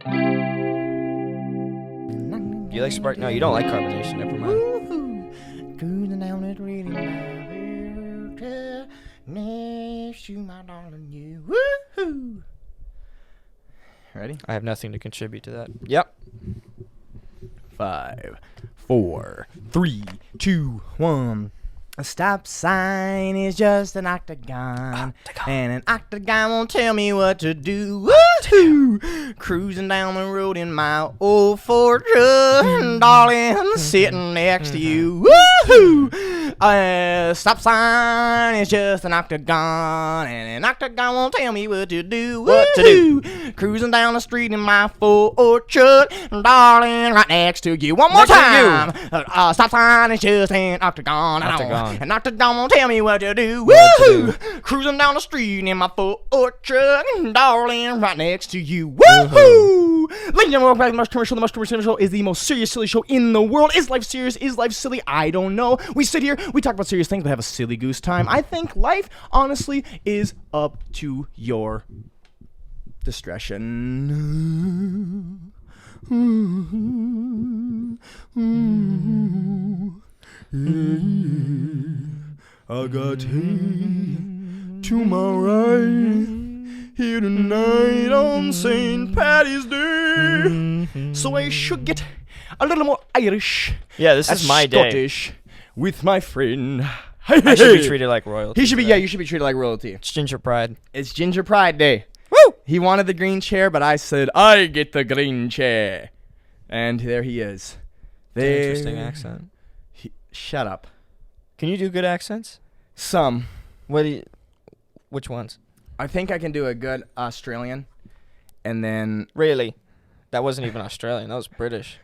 Do you like spark? No, you don't like carbonation. Never mind. Cruising down that reading next to my darling you. Woohoo! Ready? I have nothing to contribute to that. Yep. 5, 4, 3, 2, 1. A stop sign is just an octagon. And an octagon won't tell me what to do. Woohoo! Cruising down the road in my old Ford truck, darling, sitting next to you. Woohoo! Stop sign is just an octagon, and an octagon won't tell me what to do. What to do? Cruising down the street in my Ford truck, darling, right next to you. One more Next to time. Stop sign is just an octagon. Octagon. An octagon won't tell me what to do. What to Woohoo! Cruising down the street in my Ford truck, darling, right next to you. Woohoo! Ladies and gentlemen, welcome back to the Marshal Commercial. The Marshal Commercial Show is the most serious, silly show in the world. Is life serious? Is life silly? I don't know. We sit here, we talk about serious things, but have a silly goose time. I think life, honestly, is up to your discretion. I got him to my right here tonight on St. Patty's Day. So I should get a little more Irish. Yeah, this is my day. Scottish with my friend. I should be treated like royalty. He should be, yeah, you should be treated like royalty. It's Ginger Pride. It's Ginger Pride Day. Woo! He wanted the green chair, but I said, I get the green chair. And there he is. There. Interesting accent. Shut up. Can you do good accents? Some. Which ones? I think I can do a good Australian. And then... Really? That wasn't even Australian. That was British.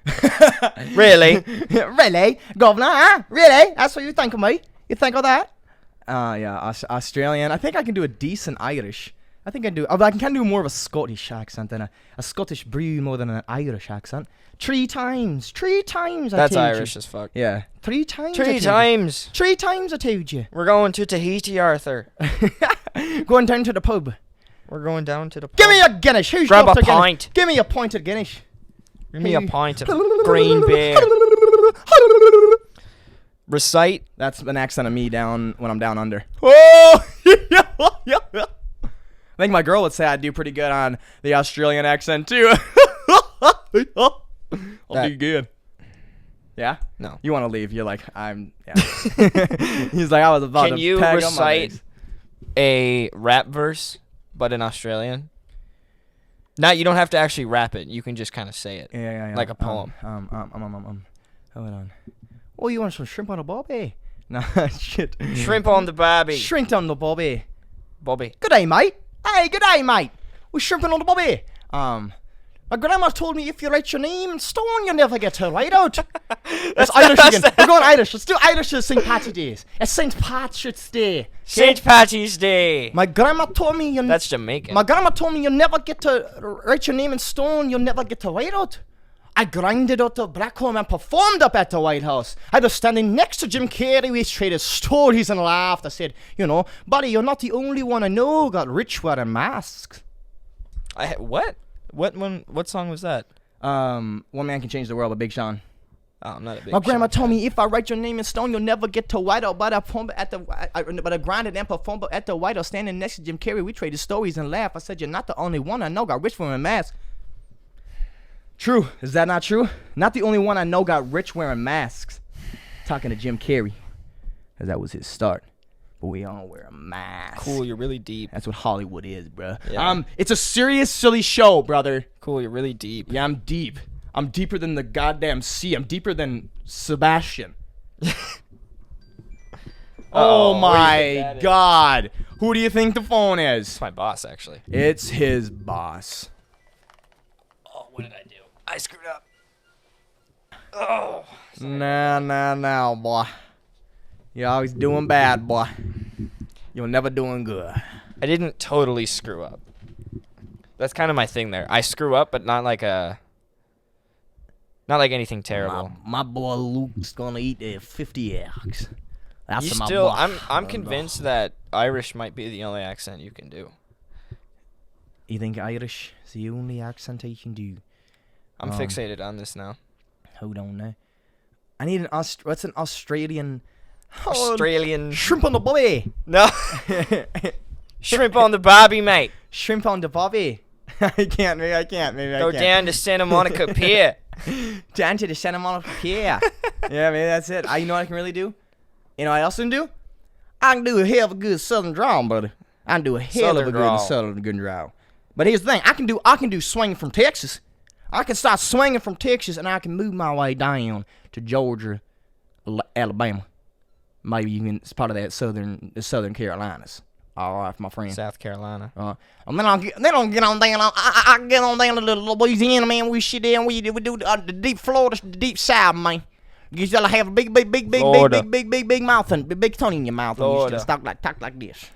Really? Really? Governor, huh? Really? That's what you think of me? You think of that? Yeah, Australian. I think I can do a decent Irish. I think I do. I can kind of do more of a Scottish accent than a Scottish brew more than an Irish accent. 3 times. 3 times I That's told Irish you. as fuck. Yeah. 3 times. 3 times. 3 times I told you. We're going to Tahiti, Arthur. Going down to the pub. We're going down to the pub. Give me a Guinness. Who's Grab got a the Guinness? pint. Give me a pint of Guinness. Give me a pint of green beer. Recite. That's an accent of me down when I'm down under. Oh! I think my girl would say I do pretty good on the Australian accent too. I'll do good. Yeah? No. You want to leave? You're like, I'm. Yeah. He's like, I was about Can to you peg on my recite legs. a rap verse, but in Australian? Not, you don't have to actually rap it. You can just kind of say it. Yeah. Like a poem. Hold on. Oh, you want some shrimp on the bobby? Nah, shit. Shrimp on the barbie. Shrimp on the bobby. Bobby. Good day, mate. Hey, good day, mate. We're shrimping on the bobby. My grandma told me if you write your name in stone, you never get to write out. That's Irish again. We're going Irish. Let's do Irish as St. Patrick's Day. It's St. Patrick's Day. St. Patty's Day. My grandma told me you. That's Jamaican. My grandma told me you never get to write your name in stone. You never get to write out. I grinded out the black home and performed up at the White House. I was standing next to Jim Carrey. We traded stories and laughed. I said, you know, buddy, you're not the only one I know got rich wearing masks. What? What song was that? One Man Can Change the World by Big Sean. Oh, I'm not a big My grandma Sean told fan. me if I write your name in stone, you'll never get to White House. But I grinded and performed at the White House, standing next to Jim Carrey. We traded stories and laughed. I said, you're not the only one I know got rich wearing masks. True. Is that not true? Not the only one I know got rich wearing masks. Talking to Jim Carrey. Because that was his start. But we all wear a mask. Cool, you're really deep. That's what Hollywood is, bro. Yeah. It's a serious, silly show, brother. Cool, you're really deep. Yeah, I'm deep. I'm deeper than the goddamn sea. I'm deeper than Sebastian. Oh my God. Who do you think the phone is? It's my boss, actually. It's his boss. Oh, what did I do? I screwed up. Oh. Now, boy. You're always doing bad, boy. You're never doing good. I didn't totally screw up. That's kind of my thing there. I screw up, but not like anything terrible. My boy Luke's gonna eat 50 eggs. That's You my still, boy. I'm convinced that Irish might be the only accent you can do. You think Irish is the only accent I can do? I'm fixated on this now. Hold on there. I need what's an Australian Shrimp on the bobby? No. Shrimp on the barbie, mate. Shrimp on the bobby. I can't. Go down to Santa Monica Pier. Down to the Santa Monica Pier. Yeah, maybe that's it. You know what I can really do? You know what I also can do? I can do a hell of a good southern drawl, buddy. I can do a hell of a good southern drawl. But here's the thing. I can do swinging from Texas. I can start swinging from Texas, and I can move my way down to Georgia, Alabama. Maybe even it's part of that the Southern Carolinas. All right, my friend. South Carolina. And then they don't get on down. I get on down to Louisiana, man. We shit there. We do the deep Florida, the deep South, man. You gotta have a big mouth and big tongue in your mouth. And you just talk like this.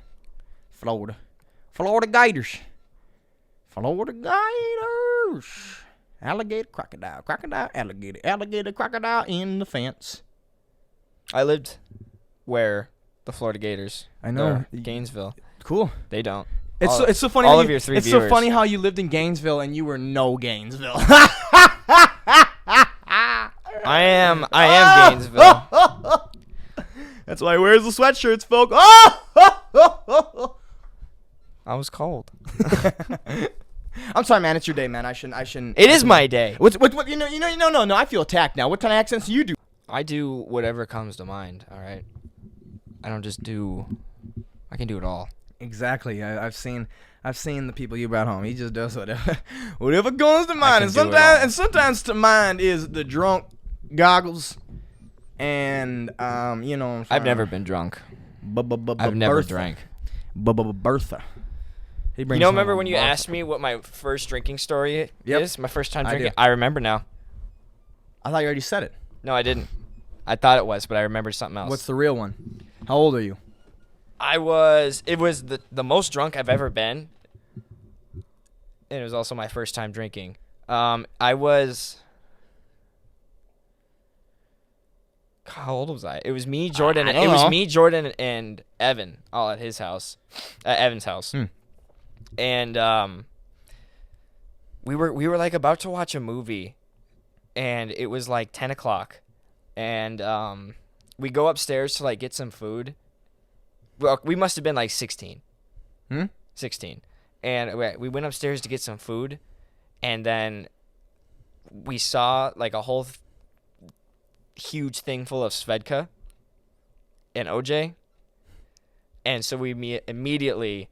Florida Gators. Florida Gators. Alligator, crocodile, alligator, crocodile in the fence. I lived where the Florida Gators. I know. Gainesville. Cool. They don't. It's so funny. All of your three It's viewers. so funny how you lived in Gainesville and you were no Gainesville. I am Gainesville. That's why he wears the sweatshirts, folk. I was cold. I'm sorry, man. It's your day, man. I shouldn't. It is my day. What? No. I feel attacked now. What kind of accents do you do? I do whatever comes to mind. All right. I don't just do. I can do it all. Exactly. I've seen the people you brought home. He just does whatever comes to mind. And sometimes to mind is the drunk goggles, and I've never been drunk. I've never drank. Bertha. Remember when you asked me what my first drinking story is? My first time drinking? I remember now. I thought you already said it. No, I didn't. I thought it was, but I remembered something else. What's the real one? How old are you? It was the most drunk I've ever been. And it was also my first time drinking. I was... How old was I? It was me, Jordan. It was me, Jordan, and Evan, all at his house, at Evan's house. And we were like about to watch a movie, and it was like 10 o'clock, and we go upstairs to like get some food. Well, we must have been like 16. 16, and we went upstairs to get some food, and then we saw like a whole huge thing full of Svedka and OJ, and so we immediately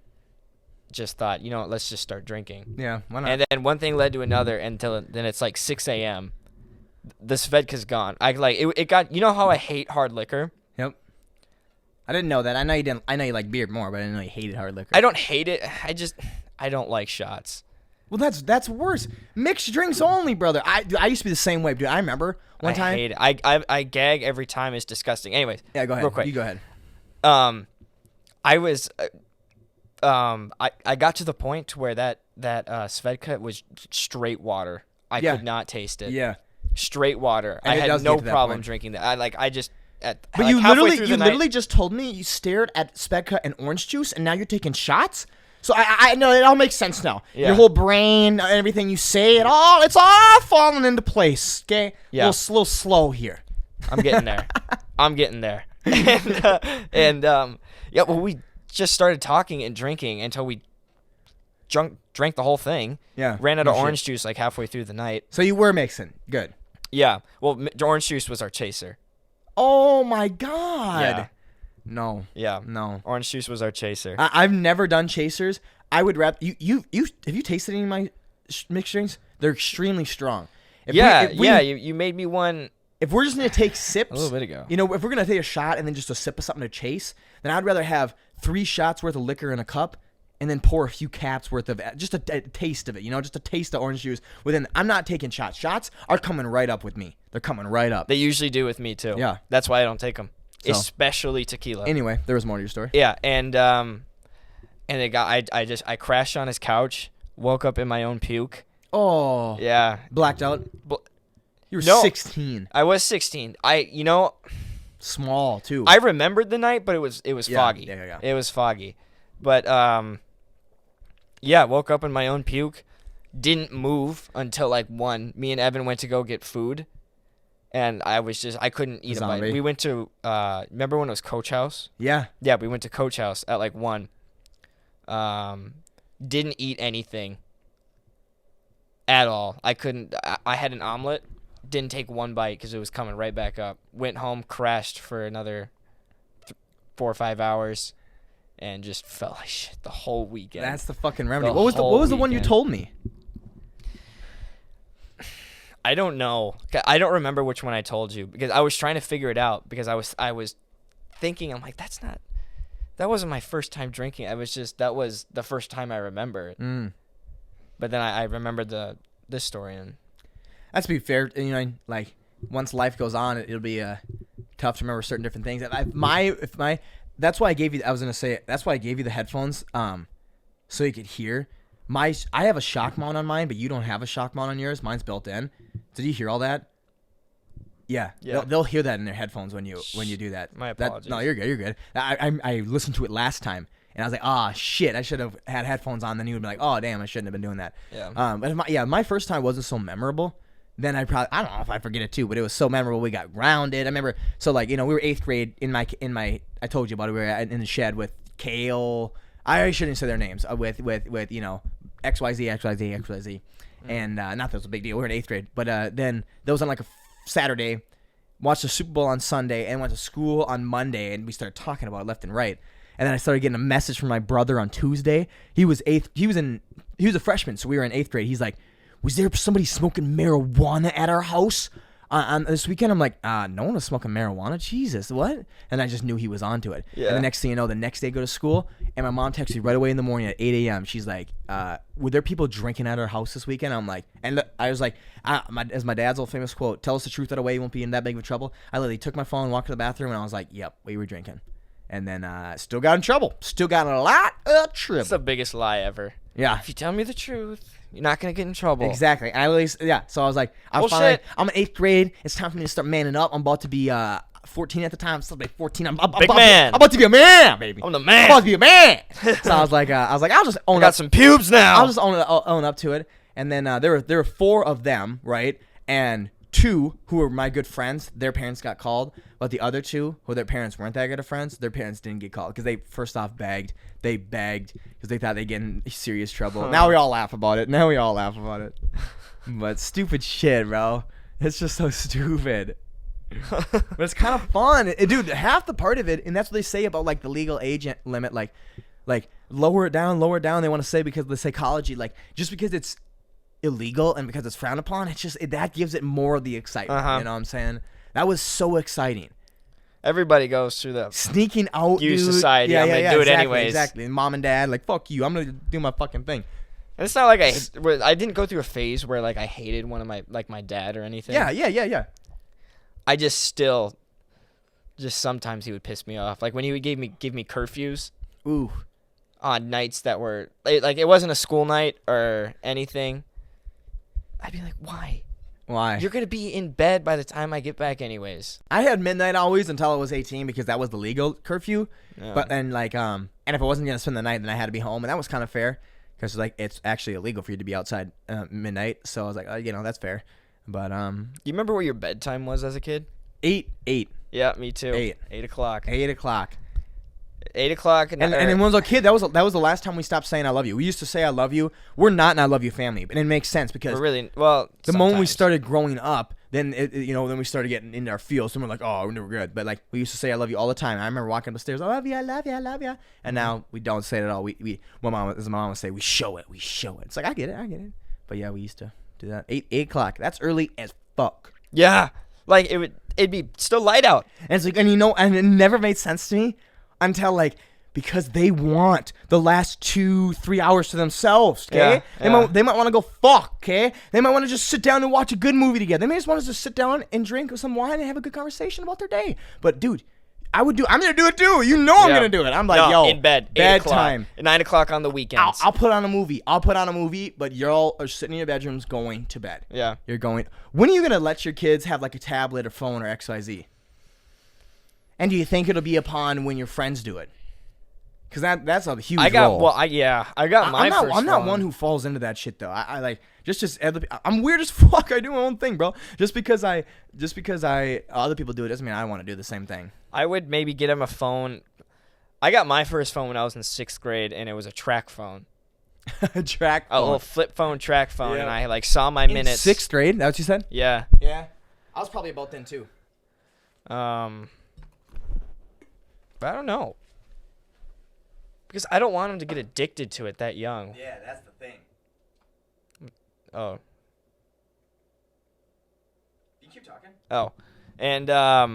just thought, let's just start drinking. Yeah, why not? And then one thing led to another until then it's like 6 a.m. The Svedka's gone. It got, how I hate hard liquor? Yep. I didn't know that. I know you didn't. I know you like beer more, but I didn't know you hated hard liquor. I don't hate it. I don't like shots. Well, that's worse. Mixed drinks only, brother. I used to be the same way, dude. I remember one time. I hate it. I gag every time. It's disgusting. Anyways. Yeah, go ahead. Real quick. You go ahead. I was, I got to the point where that Svedka was straight water. I could not taste it. Yeah. Straight water. And I had no problem drinking that. But you literally just told me you stared at Svedka and orange juice, and now you're taking shots. So I know it all makes sense now. Yeah. Your whole brain, everything you say, it's all falling into place. Okay. Yeah. A little slow here. I'm getting there. Well, we just started talking and drinking until we drank the whole thing. Yeah. Ran out of orange juice like halfway through the night. So you were mixing. Good. Yeah. Well, orange juice was our chaser. Oh my God. Yeah. No. Yeah. No. Orange juice was our chaser. I've never done chasers. I would rather you have you tasted any of my mixed drinks? They're extremely strong. You made me one. If we're just gonna take sips, a little bit ago. If we're gonna take a shot and then just a sip of something to chase, then I'd rather have 3 shots worth of liquor in a cup and then pour a few caps worth of just a taste of it. Just a taste of orange juice. I'm not taking shots. Shots are coming right up with me. They're coming right up. They usually do with me too. Yeah. That's why I don't take them. So, especially tequila. Anyway, there was more to your story. Yeah, and I crashed on his couch, woke up in my own puke. Oh. Yeah. Blacked out. You were 16. I was 16. Small too. I remembered the night, but it was foggy. Yeah. It was foggy. But woke up in my own puke, didn't move until like 1. Me and Evan went to go get food, and I couldn't eat a bite. We went to remember when it was Coach House? Yeah. Yeah, we went to Coach House at like 1. Didn't eat anything at all. I had an omelet, didn't take 1 bite because it was coming right back up. Went home, crashed for another 4 or 5 hours, and just felt like shit the whole weekend. That's the fucking remedy. What was the one you told me? I don't know. I don't remember which one I told you because I was trying to figure it out because I was thinking, I'm like, that wasn't my first time drinking. That was the first time I remember it. But then I remembered this story, and that's to be fair. You know, like once life goes on, it'll be tough to remember certain different things. That's why I gave you. I was gonna say that's why I gave you the headphones, so you could hear. I have a shock mount on mine, but you don't have a shock mount on yours. Mine's built in. Did you hear all that? Yeah. They'll hear that in their headphones when you do that. My apologies. No, you're good. You're good. I listened to it last time, and I was like, shit, I should have had headphones on. Then you would be like, oh damn, I shouldn't have been doing that. Yeah. But my first time wasn't so memorable. Then I don't know if I forget it too, but it was so memorable. We got grounded. I remember. So like we were 8th grade in my. I told you about it. We were in the shed with Kale. I shouldn't say their names. With XYZ. And not that it was a big deal. We were in 8th grade. But then that was on like a Saturday. Watched the Super Bowl on Sunday and went to school on Monday. And we started talking about it left and right. And then I started getting a message from my brother on Tuesday. He was a freshman, so we were in 8th grade. He's like, was there somebody smoking marijuana at our house on this weekend? I'm like, no one was smoking marijuana. Jesus, what? And I just knew he was onto it. Yeah. And the next thing you know, the next day I go to school, and my mom texts me right away in the morning at 8 a.m. She's like, were there people drinking at our house this weekend? I'm like, and I was like, as my dad's old famous quote, tell us the truth right away, you won't be in that big of trouble. I literally took my phone, walked to the bathroom, and I was like, yep, we were drinking. And then still got in trouble. Still got in a lot of trouble. That's the biggest lie ever. Yeah. If you tell me the truth, you're not going to get in trouble. Exactly. And so I was like, I'm in 8th grade. It's time for me to start manning up. I'm about to be 14 at the time. I'm still like 14. I'm about to be a man, baby. I'm the man. I'm about to be a man. So I was like, I'll just own up. Got some pubes now. I'll just own up to it. And then there were 4 of them, right? And 2 who were my good friends, their parents got called. But the other 2, who their parents weren't that good of friends, their parents didn't get called because they first off begged. They begged because they thought they'd get in serious trouble. Now we all laugh about it. But stupid shit, bro. It's just so stupid. But it's kind of fun. Dude, half the part of it, and that's what they say about like the legal age limit, like lower it down. They want to say because of the psychology, like just because it's illegal and because it's frowned upon, that gives it more of the excitement. You know what I'm saying? That was so exciting. Everybody goes through the sneaking out, society. I'm gonna do it anyways. Exactly. And mom and dad, like, fuck you. I'm gonna do my fucking thing. And it's not like I didn't go through a phase where like I hated one of my dad or anything. Yeah. I just sometimes he would piss me off. Like when he would give me curfews. Ooh. On nights that were like it wasn't a school night or anything. I'd be like, why? Why? You're going to be in bed by the time I get back anyways. I had midnight always until I was 18 because that was the legal curfew. Yeah. But and if I wasn't going to spend the night, then I had to be home. And that was kind of fair because like it's actually illegal for you to be outside midnight. So I was like, that's fair. But you remember what your bedtime was as a kid? 8. Yeah, me too. 8 o'clock. 8 o'clock. 8 o'clock. And when I was a kid, that was the last time we stopped saying I love you. We used to say I love you. We're not an I love you family, and it makes sense because the moment we started growing up, then then we started getting into our feels, and we're like, oh, we're good. But like we used to say I love you all the time. I remember walking up the stairs, I love you, I love you, I love you. And now we don't say it at all. We my mom would say, we show it. It's like I get it. But yeah, we used to do that. 8 o'clock. That's early as fuck. Yeah, like it'd be still light out. And it's like, and it never made sense to me. Until because they want the last 2-3 hours to themselves, okay? Yeah, They might want to go fuck, okay? They might want to just sit down and watch a good movie together. They may just want to just sit down and drink some wine and have a good conversation about their day. But dude, I'm gonna do it too. I'm gonna do it. I'm like, in bed, bedtime, 9 o'clock on the weekends. I'll put on a movie. But y'all are sitting in your bedrooms going to bed. Yeah, you're going. When are you gonna let your kids have like a tablet or phone or XYZ? And do you think it'll be upon when your friends do it? Because that's a huge I got role. I got my first phone. I'm not one who falls into that shit though. I like just I'm weird as fuck. I do my own thing, bro. Just because other people do it doesn't mean I want to do the same thing. I would maybe get him a phone. I got my first phone when I was in 6th grade, and it was a track phone. A track phone. A little flip phone, track phone, Yeah. and I like saw my minutes. 6th grade? That's what you said? Yeah. Yeah. I was probably about then too. But I don't know. Because I don't want him to get addicted to it that young. Yeah, that's the thing. Oh. You keep talking. Oh. And I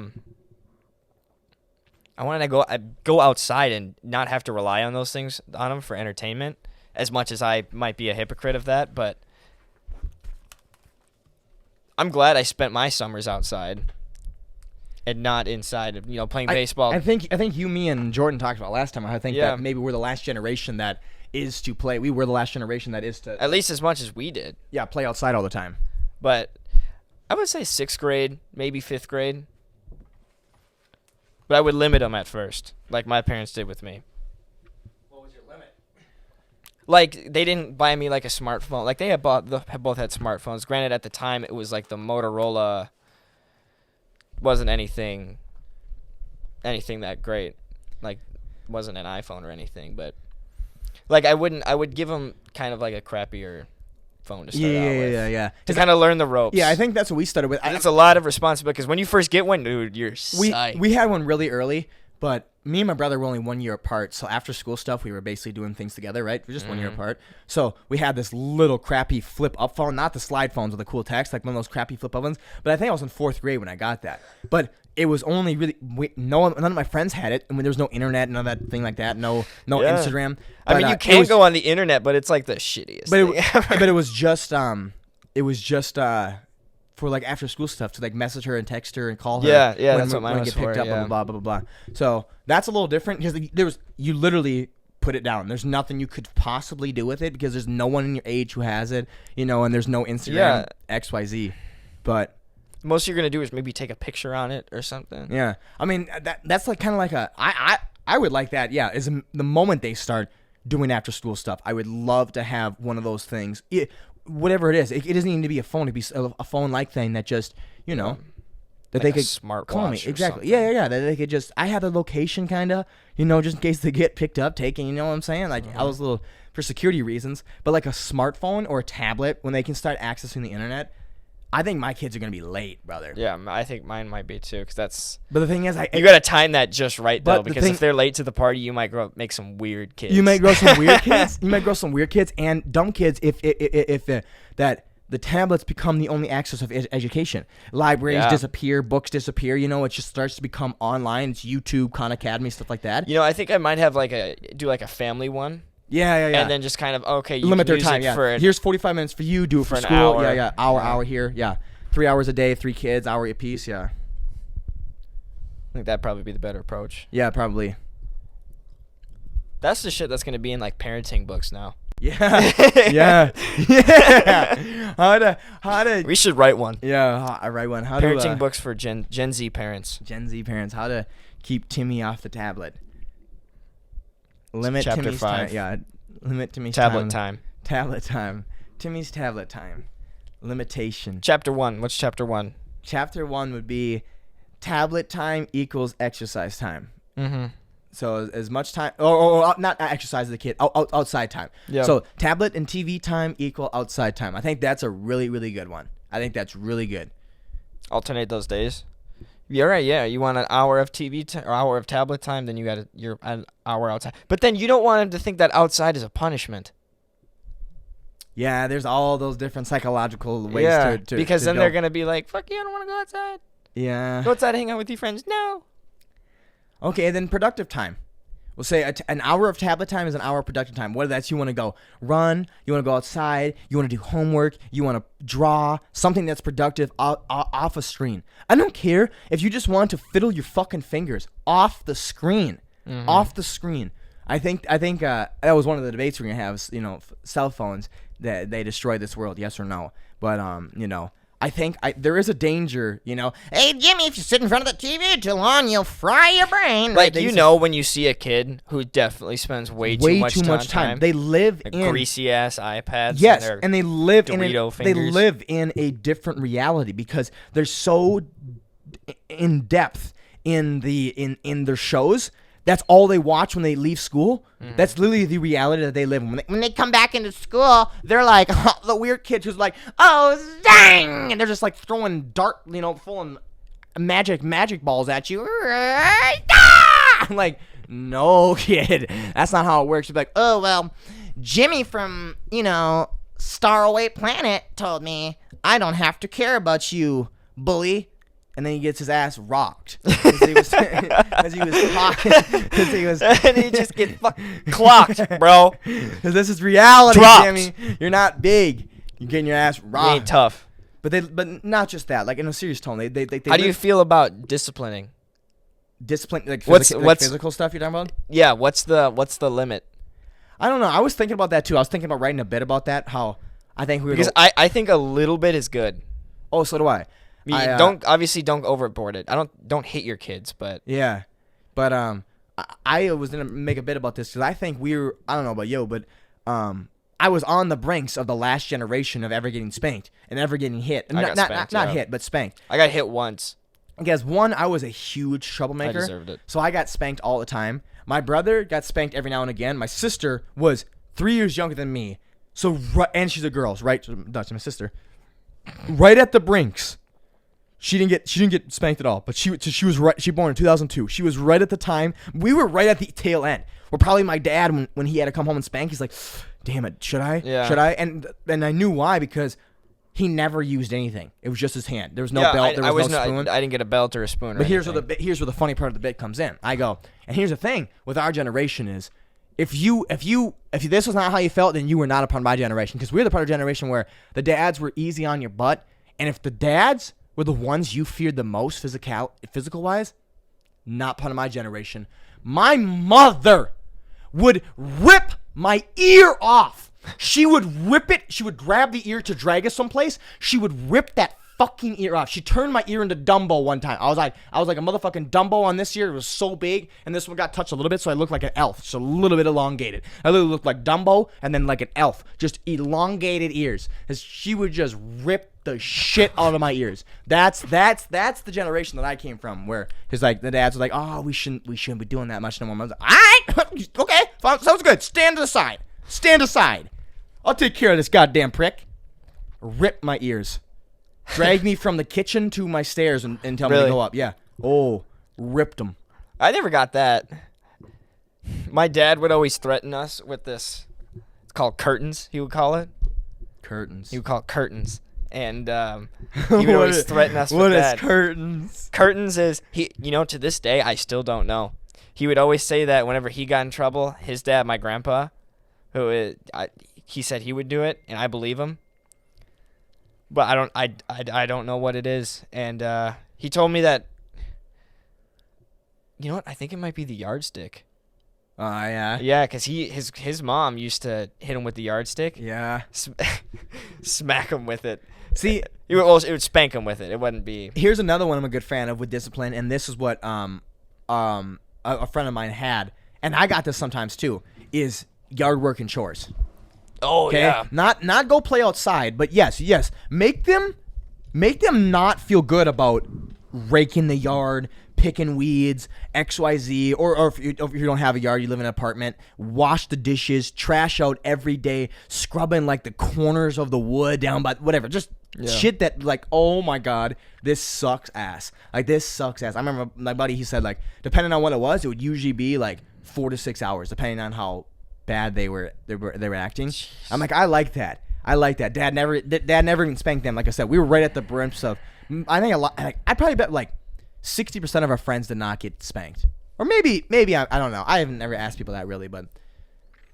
wanted to go outside and not have to rely on those things on him for entertainment, as much as I might be a hypocrite of that, but I'm glad I spent my summers outside and not inside, playing baseball. I think you, me, and Jordan talked about last time. I think Yeah. that maybe we're the last generation that is to play. We were the last generation that is to At least as much as we did. yeah, play outside all the time. But I would say 6th grade, maybe 5th grade. But I would limit them at first, like my parents did with me. What was your limit? Like, they didn't buy me like a smartphone. Like, they both had smartphones. Granted, at the time, it was like the Motorola wasn't anything that great. Like, wasn't an iPhone or anything. But, like, I would give them kind of like a crappier phone to start out with. Yeah. To kind of learn the ropes. Yeah, I think that's what we started with. It's a lot of responsibility because when you first get one, dude, you're psyched. We had one really early, but me and my brother were only 1 year apart. So after school stuff, we were basically doing things together, right? We're just 1 year apart. So we had this little crappy flip up phone, not the slide phones with the cool text, like one of those crappy flip up ones. But I think I was in 4th grade when I got that. But it was only really none of my friends had it, and when there was no internet, none of that thing like that, no Yeah. Instagram. I But, mean, you can go on the internet, but it's like the shittiest But thing but it was just for like after school stuff to like message her and text her and call her. Yeah, when, that's what mine when I was get picked for, up, yeah. blah blah blah blah. So that's a little different because you literally put it down. There's nothing you could possibly do with it because there's no one in your age who has it, and there's no Instagram XYZ. But most you're gonna do is maybe take a picture on it or something. yeah, I mean that's like kind of like I would like that. Yeah, is the moment they start doing after school stuff, I would love to have one of those things. Whatever it is, it doesn't need to be a phone. It'd be a phone-like thing that just that Like they a could smartwatch call me. or Exactly. something. Yeah. That they could just. I have the location, kind of, just in case they get picked up, taken. You know what I'm saying? Like I was a little for security reasons, but like a smartphone or a tablet when they can start accessing the internet. I think my kids are gonna be late, brother. Yeah, I think mine might be too, because that's. But the thing is, You gotta time that just right though, But the because thing- if they're late to the party, you might make some weird kids. You might grow some weird kids. You might grow some weird kids and dumb kids if that the tablets become the only access of education. Libraries disappear, books disappear. It just starts to become online. It's YouTube, Khan Academy, stuff like that. I think I might have do a family one. Yeah. And then just kind of you limit can their use time. it Yeah. for Here's 45 minutes for you. Do it for an school. hour. Yeah. Hour here. Yeah. 3 hours a day, 3 kids, hour apiece. Yeah. I think that'd probably be the better approach. Yeah, probably. That's the shit that's gonna be in like parenting books now. Yeah. yeah. How to. We should write one. Yeah. I write one. How Parenting to. books for Gen Z parents. Gen Z parents, how to keep Timmy off the tablet. Limit Chapter Timmy's 5. time. Yeah, limit Timmy's Tablet time. time. Tablet time. Timmy's tablet time. Limitation. Chapter 1. What's chapter 1? Chapter 1 would be tablet time equals exercise time. Mm-hmm. So as much time, or not exercise of the kid, outside time. Yeah. So tablet and TV time equal outside time. I think that's a really, really good one. I think that's really good. Alternate those days. Yeah, right. Yeah, you want an hour of TV or hour of tablet time, then you got your an hour outside. But then you don't want him to think that outside is a punishment. Yeah, there's all those different psychological ways to because to then go. they're gonna be like, "Fuck you, I don't want to go outside. Yeah. Go outside, and hang out with your friends." No. Okay, then productive time. We'll say an hour of tablet time is an hour of productive time. Whether that's you want to go run, you want to go outside, you want to do homework, you want to draw, something that's productive off a screen. I don't care if you just want to fiddle your fucking fingers off the screen. Mm-hmm. Off the screen. I think that was one of the debates we're going to have, cell phones, that they destroy this world, yes or no. But, I think there is a danger, you know. Hey, Jimmy, if you sit in front of the TV too long, you'll fry your brain. Like, you know, when you see a kid who definitely spends way too much time. They live in greasy ass iPads. Yes, and they live in a different reality because they're so in depth in their shows. That's all they watch when they leave school. Mm-hmm. That's literally the reality that they live in. When they come back into school, they're like the weird kids who's like, oh, dang! And they're just like throwing full magic balls at you. I'm like, no, kid. That's not how it works. You're like, oh, well, Jimmy from, Staraway Planet told me I don't have to care about you, bully. And then he gets his ass rocked because he was and he just gets clocked, bro. Because this is reality, Dropped. Jimmy. You're not big. You're getting your ass rocked. You ain't tough. But not just that. Like in a serious tone, they How do you feel about disciplining? Discipline, like what's physical stuff you're talking about? Yeah. What's the limit? I don't know. I was thinking about that too. I was thinking about writing a bit about that. How I think I think a little bit is good. Oh, so do I. Don't overboard it. Don't hit your kids, but yeah, but I was gonna make a bit about this because I think I don't know about you, but I was on the brinks of the last generation of ever getting spanked and ever getting hit. Not hit, but spanked. I got hit once. Because one, I was a huge troublemaker. I deserved it. So I got spanked all the time. My brother got spanked every now and again. My sister was 3 years younger than me, and she's a girl, right? That's my sister. Right at the brinks. She didn't get spanked at all, but she was right. She born in 2002. She was right at the time. We were right at the tail end. Where probably my dad, when he had to come home and spank, he's like, "Damn it, should I? Yeah. Should I?" And I knew why because he never used anything. It was just his hand. There was no belt. There was no spoon. I didn't get a belt or a spoon. But here's where the funny part of the bit comes in. I go, and here's the thing with our generation is, if this was not how you felt, then you were not a part of my generation because we're the part of the generation where the dads were easy on your butt, and if the dads were the ones you feared the most physical wise, not part of my generation. My mother would rip my ear off. She would rip it. She would grab the ear to drag us someplace. She would rip that fucking ear off. She turned my ear into Dumbo one time. I was like a motherfucking Dumbo on this ear. It was so big, and this one got touched a little bit, so I looked like an elf. Just a little bit elongated. I literally looked like Dumbo and then like an elf. Just elongated ears. As she would just rip the shit out of my ears. That's the generation that I came from, where it's like the dads were like, oh, we shouldn't be doing that much no more. I was like, all right, okay, sounds good. Stand aside. I'll take care of this goddamn prick. Rip my ears. Drag me from the kitchen to my stairs and tell me to go up. Yeah. Oh, ripped them. I never got that. My dad would always threaten us with this. It's called curtains, he would call it. Curtains. He would call it curtains. And he would always threaten us with that. What is curtains? Curtains is, to this day, I still don't know. He would always say that whenever he got in trouble, his dad, my grandpa, he said he would do it, and I believe him. But I don't know what it is. And he told me that, you know what? I think it might be the yardstick. Oh, yeah? Yeah, because his mom used to hit him with the yardstick. Yeah. Smack him with it. See, it would spank him with it. It wouldn't be. Here's another one I'm a good fan of with discipline, and this is what a friend of mine had, and I got this sometimes too, is yard work and chores. Oh, okay? Yeah. Not go play outside, but yes. Make them not feel good about raking the yard, picking weeds, XYZ, or if you don't have a yard, you live in an apartment, wash the dishes, trash out every day, scrubbing like the corners of the wood down by whatever, just shit that like, oh my God, this sucks ass. Like this sucks ass. I remember my buddy, he said like, depending on what it was, it would usually be like 4 to 6 hours, depending on how bad they were acting. Jeez. I'm like, I like that. Dad never even spanked them. Like I said, we were right at the brimps of. I think I probably bet like 60% of our friends did not get spanked, or maybe I don't know. I haven't ever asked people that really, but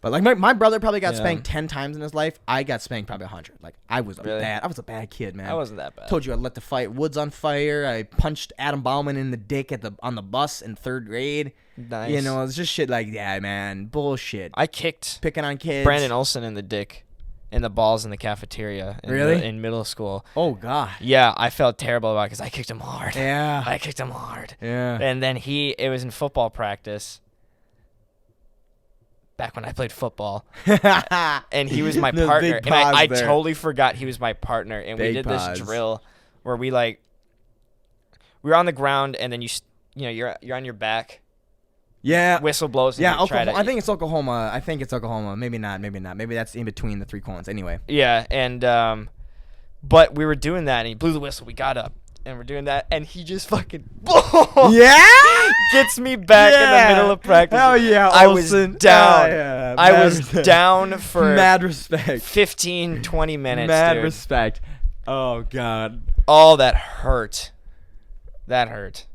like my brother probably got spanked 10 times in his life. I got spanked probably 100. Like I was a bad kid, man. I wasn't that bad. Told you I lit the woods on fire. I punched Adam Bauman in the dick on the bus in 3rd grade. Nice. It's just shit like that, man. Bullshit. I kicked picking on kids. Brandon Olsen in the dick. and the balls in the cafeteria. In middle school. Oh God. Yeah, I felt terrible about it because I kicked him hard. Yeah. I kicked him hard. Yeah. And then it was in football practice. Back when I played football. And he was my partner. And I totally forgot he was my partner. And we did this drill where we were on the ground, and then you're on your back. Yeah. Whistle blows. Yeah, Oklahoma. I think it's Oklahoma. Maybe not. Maybe that's in between the three cones. Anyway. Yeah, and but we were doing that, and he blew the whistle. We got up, and we're doing that, and he just fucking gets me back in the middle of practice. Hell yeah, I was down. I was down for mad respect. 15, 20 minutes. Mad respect. Oh God. Oh, that hurt. That hurt.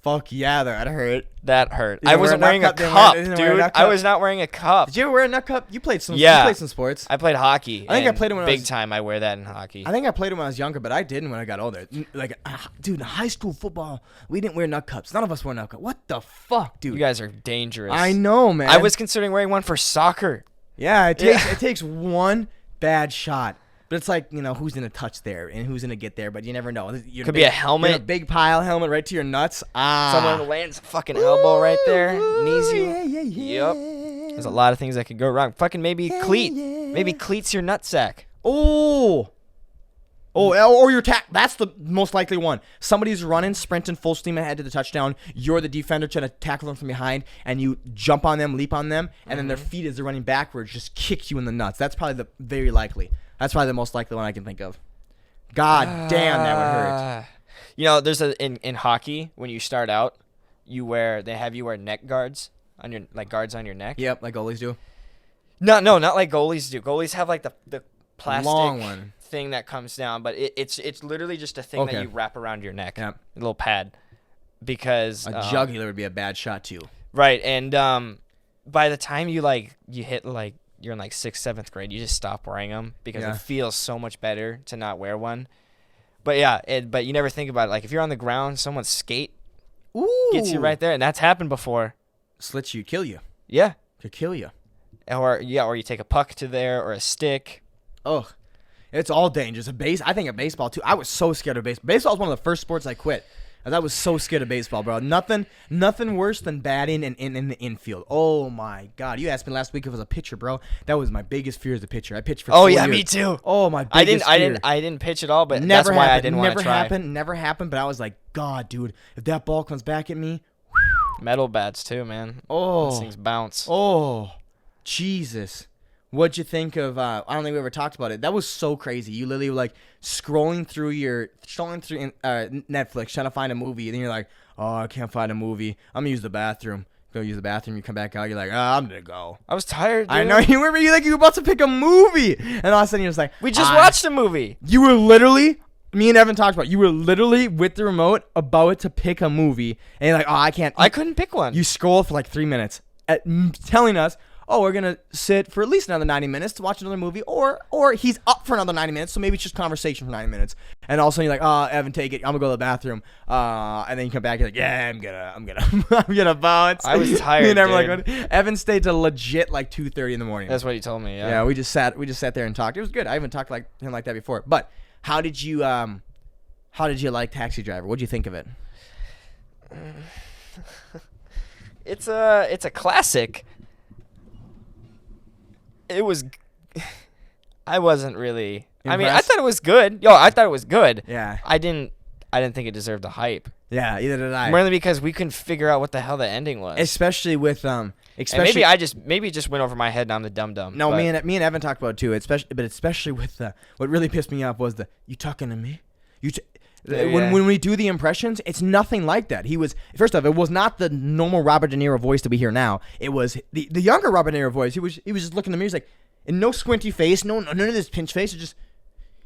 Fuck yeah, that hurt. That hurt. I wasn't wearing a cup, dude. I was not wearing a cup. Did you ever wear a nut cup? You played some. Yeah. You played some sports. I played hockey. I think I played it when I was big time. I wear that in hockey. I think I played it when I was younger, but I didn't when I got older. Like, dude, in high school football, we didn't wear nut cups. None of us wore nut cups. What the fuck, dude? You guys are dangerous. I know, man. I was considering wearing one for soccer. Yeah, it takes one bad shot. But it's like, who's going to touch there and who's going to get there, but you never know. Could be a helmet. A big pile helmet right to your nuts. Someone lands a fucking elbow right there, knees you. Yeah. Yep. There's a lot of things that could go wrong. Fucking maybe cleat. Maybe cleats your nutsack. Oh, or your that's the most likely one. Somebody's running, sprinting full steam ahead to the touchdown. You're the defender trying to tackle them from behind, and you jump on them, leap on them, and then their feet as they're running backwards just kick you in the nuts. That's probably the very likely. That's probably the most likely one I can think of. God damn, that would hurt. There's in hockey, when you start out, they have you wear neck guards on your guards on your neck. Yep, like goalies do. No, not like goalies do. Goalies have like the plastic long one thing that comes down, but it's literally just a thing that you wrap around your neck. Yep. A little pad. Because a jugular would be a bad shot too. Right, and by the time you hit you're in 6th, 7th grade, you just stop wearing them because it feels so much better to not wear one. But yeah, but you never think about it. If you're on the ground, someone's skate gets you right there, and that's happened before. Slits you, kill you. Yeah. Could kill you. Or you take a puck to there or a stick. Ugh. It's all dangerous. I think of baseball too. I was so scared of baseball. Baseball was one of the first sports I quit. I was so scared of baseball, bro. Nothing worse than batting in the infield. Oh my God! You asked me last week if I was a pitcher, bro. That was my biggest fear as a pitcher. I pitched for 4 years. Me too. Oh my biggest fear. I didn't pitch at all, but that's why I didn't want to try. Never happened. But I was like, God, dude, if that ball comes back at me. Metal bats too, man. Oh, those things bounce. Oh, Jesus. What'd you think of? I don't think we ever talked about it. That was so crazy. You literally were scrolling through Netflix trying to find a movie, and then you're like, "Oh, I can't find a movie. I'm gonna use the bathroom." Go use the bathroom. You come back out. You're like, I'm gonna go. I was tired, dude. I know you were. You were about to pick a movie, and all of a sudden you're just like, "We just watched a movie." You were literally. Me and Evan talked about it. You were literally with the remote about to pick a movie, and you're like, "Oh, I can't." I couldn't pick one. You scroll for 3 minutes, telling us, "Oh, we're gonna sit for at least another 90 minutes to watch another movie," or he's up for another 90 minutes, so maybe it's just conversation for 90 minutes. And also you're like, "Oh, Evan, take it. I'm gonna go to the bathroom." And then you come back, you're like, "Yeah, I'm gonna bounce." I was tired. Me and Evan Evan stayed to legit 2:30 in the morning. That's what he told me. Yeah. Yeah, we just sat there and talked. It was good. I haven't talked like him like that before. But how did you like Taxi Driver? What'd you think of it? It's a classic. It was. I wasn't really. Impressed? I mean, I thought it was good. I thought it was good. Yeah. I didn't think it deserved the hype. Yeah, either did I. Mainly because we couldn't figure out what the hell the ending was. Especially with And maybe it just went over my head and I'm the dum dum. No, me and Evan talked about it too. Especially with what really pissed me off was you talking to me? When we do the impressions, it's nothing like that. First off, it was not the normal Robert De Niro voice that we hear now. It was the younger Robert De Niro voice. He was just looking at me. He's like, and no squinty face, none of this pinch face. It's just,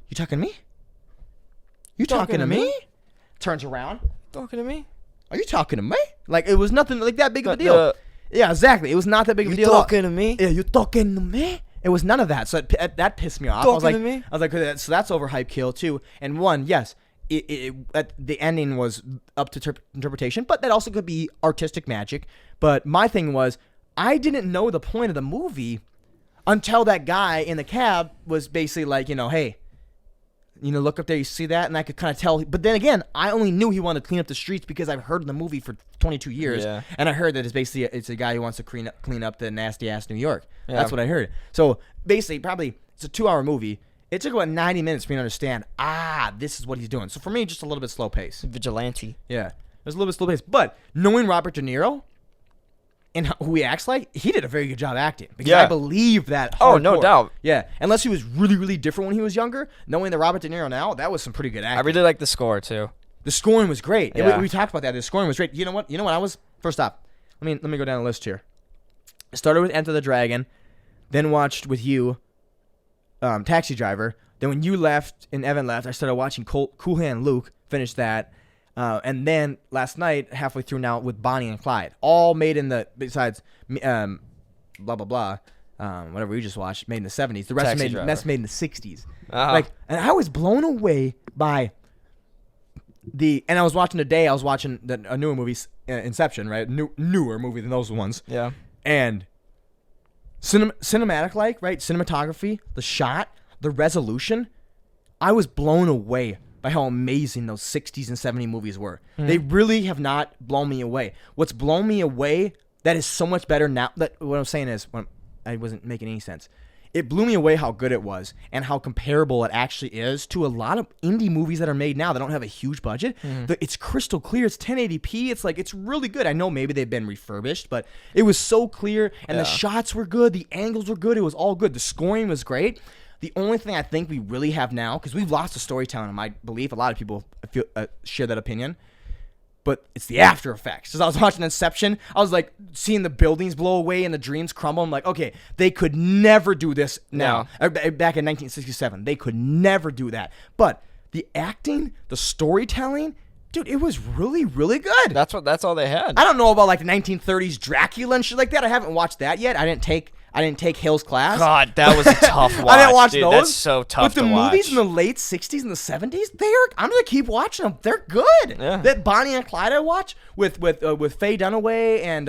you talking to me? You talking to me? Turns around. Talking to me? Are you talking to me? It was nothing that big of a deal. Yeah, exactly. It was not that big of a deal. You talking to me? Yeah, you talking to me? It was none of that. So that pissed me off. I was like, so that's overhyped kill too. And yes. The ending was up to interpretation, but that also could be artistic magic. But my thing was, I didn't know the point of the movie until that guy in the cab was basically like, hey, look up there, you see that? And I could kind of tell. But then again, I only knew he wanted to clean up the streets because I've heard the movie for 22 years. Yeah. And I heard that it's a guy who wants to clean up the nasty-ass New York. Yeah. That's what I heard. So basically, probably it's a 2-hour movie. It took about 90 minutes for me to understand, this is what he's doing. So for me, just a little bit slow pace. Vigilante. Yeah. It was a little bit slow pace. But knowing Robert De Niro and who he acts like, he did a very good job acting. Because I believe that hardcore. Oh, no doubt. Yeah. Unless he was really, really different when he was younger. Knowing that Robert De Niro now, that was some pretty good acting. I really like the score, too. The scoring was great. Yeah. We talked about that. The scoring was great. You know what? I was... First off, let me go down the list here. I started with Enter the Dragon. Then watched with you Taxi Driver. Then when you left and Evan left, I started watching Cool Hand Luke. Finished that. And then last night, halfway through now, with Bonnie and Clyde, all made in the besides blah blah blah, whatever we just watched, made in the 70s. The rest made in the 60s. Uh-huh. And I was blown away by and I was watching today. I was watching a newer movie, Inception, right? Newer movie than those ones. Yeah. And cinematic, right? Cinematography, the shot, the resolution. I was blown away by how amazing those 60s and 70s movies were. Mm-hmm. They really have not blown me away. What's blown me away that is so much better now, what I'm saying is, I wasn't making any sense. It blew me away how good it was and how comparable it actually is to a lot of indie movies that are made now that don't have a huge budget. Mm-hmm. It's crystal clear. It's 1080p. It's really good. I know maybe they've been refurbished, but it was so clear, and the shots were good. The angles were good. It was all good. The scoring was great. The only thing I think we really have now, because we've lost the storytelling in my belief, a lot of people share that opinion, but it's the after effects. As I was watching Inception, I was like seeing the buildings blow away and the dreams crumble. I'm like, okay, they could never do this now. No. Back in 1967, they could never do that. But the acting, the storytelling, dude, it was really, really good. That's all they had. I don't know about like the 1930s Dracula and shit like that. I haven't watched that yet. I didn't take Hill's class. God, that was a tough watch. I didn't watch dude, those. That's so tough to watch. But the movies in the late 60s and the 70s, I'm going to keep watching them. They're good. Yeah. That Bonnie and Clyde I watch with Faye Dunaway and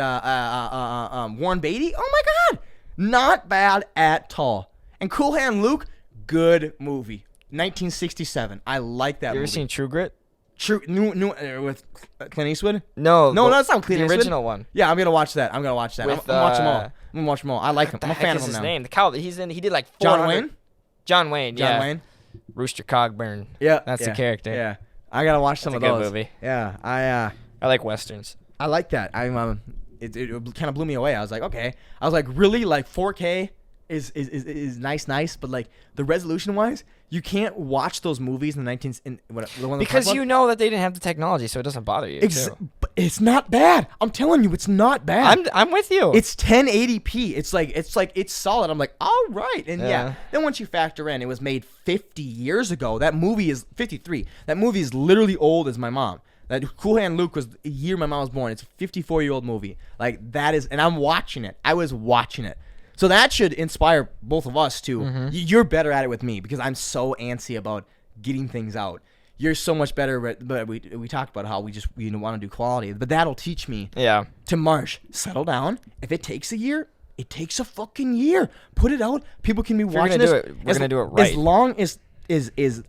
Warren Beatty, oh my God. Not bad at all. And Cool Hand Luke, good movie. 1967. I like that movie. You ever seen True Grit? New with Clint Eastwood? No, that's not Clint the Eastwood. original one. Yeah, I'm going to watch that. I'm going to watch that. With, I'm going to watch them all. I like him. I'm a fan of him now. His name? The cow. He did like 400. John Wayne? John Wayne, yeah. John Wayne? Rooster Cogburn. Yeah. That's the character. Yeah. I got to watch some of those. That's a good movie. Yeah. I like Westerns. I like that. It kind of blew me away. I was like, okay. I was like, really? Like 4K is nice, but like the resolution wise, you can't watch those movies in the because you know that they didn't have the technology, so it doesn't bother you. But it's not bad. I'm telling you, it's not bad. I'm with you. It's 1080p. It's solid. I'm like, all right. And yeah. Then once you factor in, it was made 50 years ago. That movie is 53. That movie is literally old as my mom. That Cool Hand Luke was the year my mom was born. It's a 54-year-old movie. Like that is, and I'm watching it. I was watching it. So that should inspire both of us too. Mm-hmm. You're better at it with me because I'm so antsy about getting things out. You're so much better, but we talked about how we want to do quality. But that'll teach me to Marsh, settle down. If it takes a year, it takes a fucking year. Put it out. People can be watching this. We're going to do it right. As long as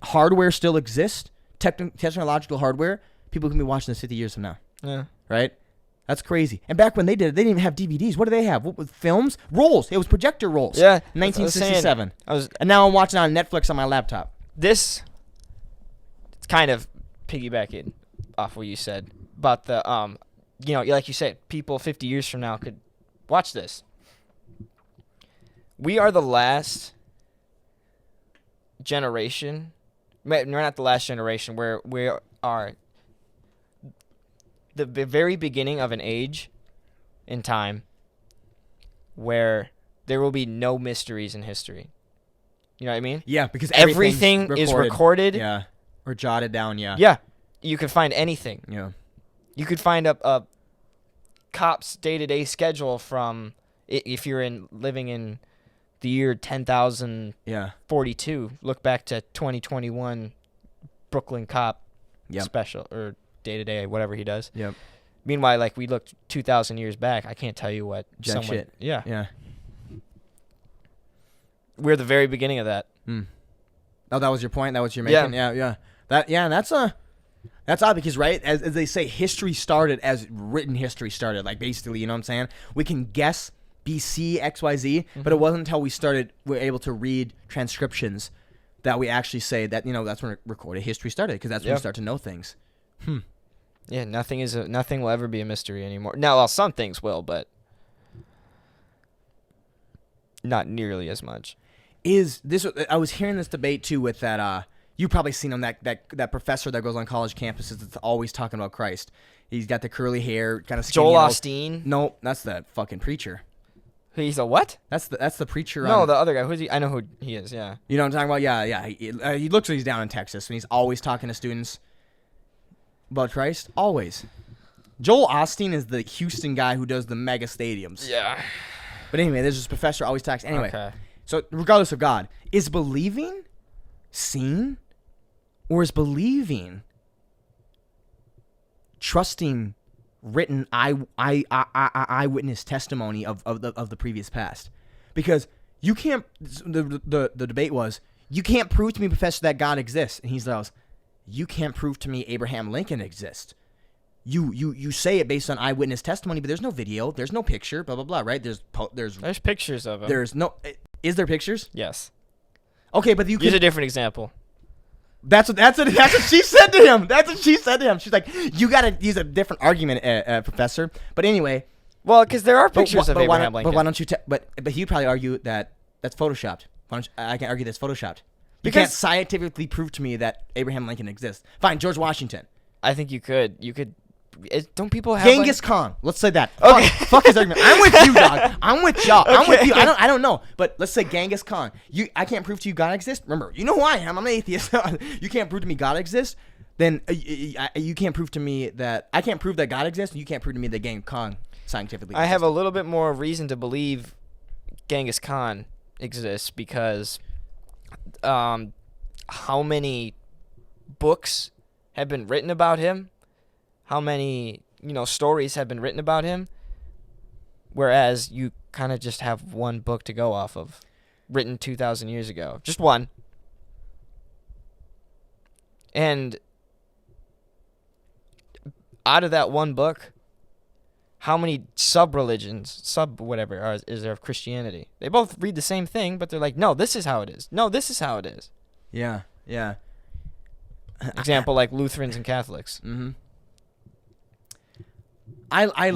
hardware still exists, technological hardware, people can be watching this 50 years from now. Yeah. Right? That's crazy. And back when they did it, they didn't even have DVDs. What did they have? What was films? Rolls. It was projector rolls. Yeah. 1967. And now I'm watching it on Netflix on my laptop. It's kind of piggybacking off what you said about the, like you said, people 50 years from now could watch this. We are the last generation. We're not the last generation where we are the very beginning of an age in time where there will be no mysteries in history. You know what I mean? Yeah, because everything is recorded. Yeah, or jotted down, yeah. Yeah, you can find anything. Yeah. You could find a cop's day-to-day schedule from, if you're living in the year 10,042, look back to 2021 Brooklyn cop special, or day-to-day, whatever he does. Yep. Meanwhile, like, we looked 2,000 years back, I can't tell you what Jack shit. Yeah. Yeah. we're the very beginning of that. Oh, that was your point? That was your making? Yeah. That's odd because, right, as they say, history started as written history started. Like, basically, you know what I'm saying? We can guess BC, XYZ, but it wasn't until we're able to read transcriptions that we actually say that, that's when recorded history started, because that's when we start to know things. Yeah, nothing will ever be a mystery anymore. Now, well, some things will, but not nearly as much. I was hearing this debate too with that you've probably seen him, that professor that goes on college campuses that's always talking about Christ. He's got the curly hair, kind of skinny. Joel Osteen? No, that's that fucking preacher. He's a what? That's the preacher. No, the other guy. Who's he? I know who he is. Yeah. You know what I'm talking about? Yeah. He looks like he's down in Texas, and he's always talking to students about Christ. Always. Joel Osteen is the Houston guy who does the mega stadiums. Yeah. But anyway, there's this professor always talks. Anyway, okay. So regardless of God, is believing seen, or is believing trusting written eyewitness testimony of the previous past? Because you can't. The debate was, you can't prove to me, professor, that God exists, and he's like, you can't prove to me Abraham Lincoln exists. You say it based on eyewitness testimony, but there's no video, there's no picture, blah blah blah. Right? There's pictures of him. There's no. Is there pictures? Yes. Okay, but you can use a different example. That's what she said to him. That's what she said to him. She's like, you got to use a different argument, professor. But anyway, well, because there are pictures of Abraham Lincoln. But why don't you? But he'd probably argue that that's photoshopped. I can argue that's photoshopped. You can't scientifically prove to me that Abraham Lincoln exists. Fine, George Washington. I think you could. Don't people have Genghis Khan? Let's say that. Okay. Fuck his argument. I'm with you, dog. I'm with y'all. Okay. I'm with you. I don't know. But let's say Genghis Khan. I can't prove to you God exists. Remember, you know who I am. I'm an atheist. You can't prove to me God exists. Then you can't prove to me that I can't prove that God exists. And you can't prove to me that Genghis Khan scientifically exists. I have a little bit more reason to believe Genghis Khan exists because how many books have been written about him? How many, stories have been written about him, whereas you kind of just have one book to go off of, written 2,000 years ago. Just one. And out of that one book, how many sub-religions, is there of Christianity? They both read the same thing, but they're like, no, this is how it is. No, this is how it is. Yeah. Example, like Lutherans and Catholics. Mm-hmm. I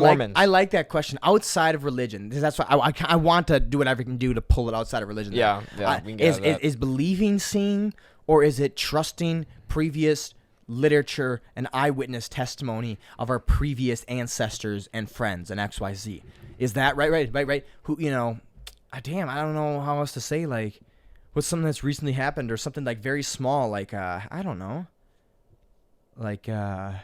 like that question outside of religion. That's why I want to do whatever I can do to pull it outside of religion. Yeah. We can get that. Is believing seeing, or is it trusting previous literature and eyewitness testimony of our previous ancestors and friends and XYZ? Is that right? Who damn, I don't know how else to say. Like, what's something that's recently happened, or something like very small, like I don't know, like I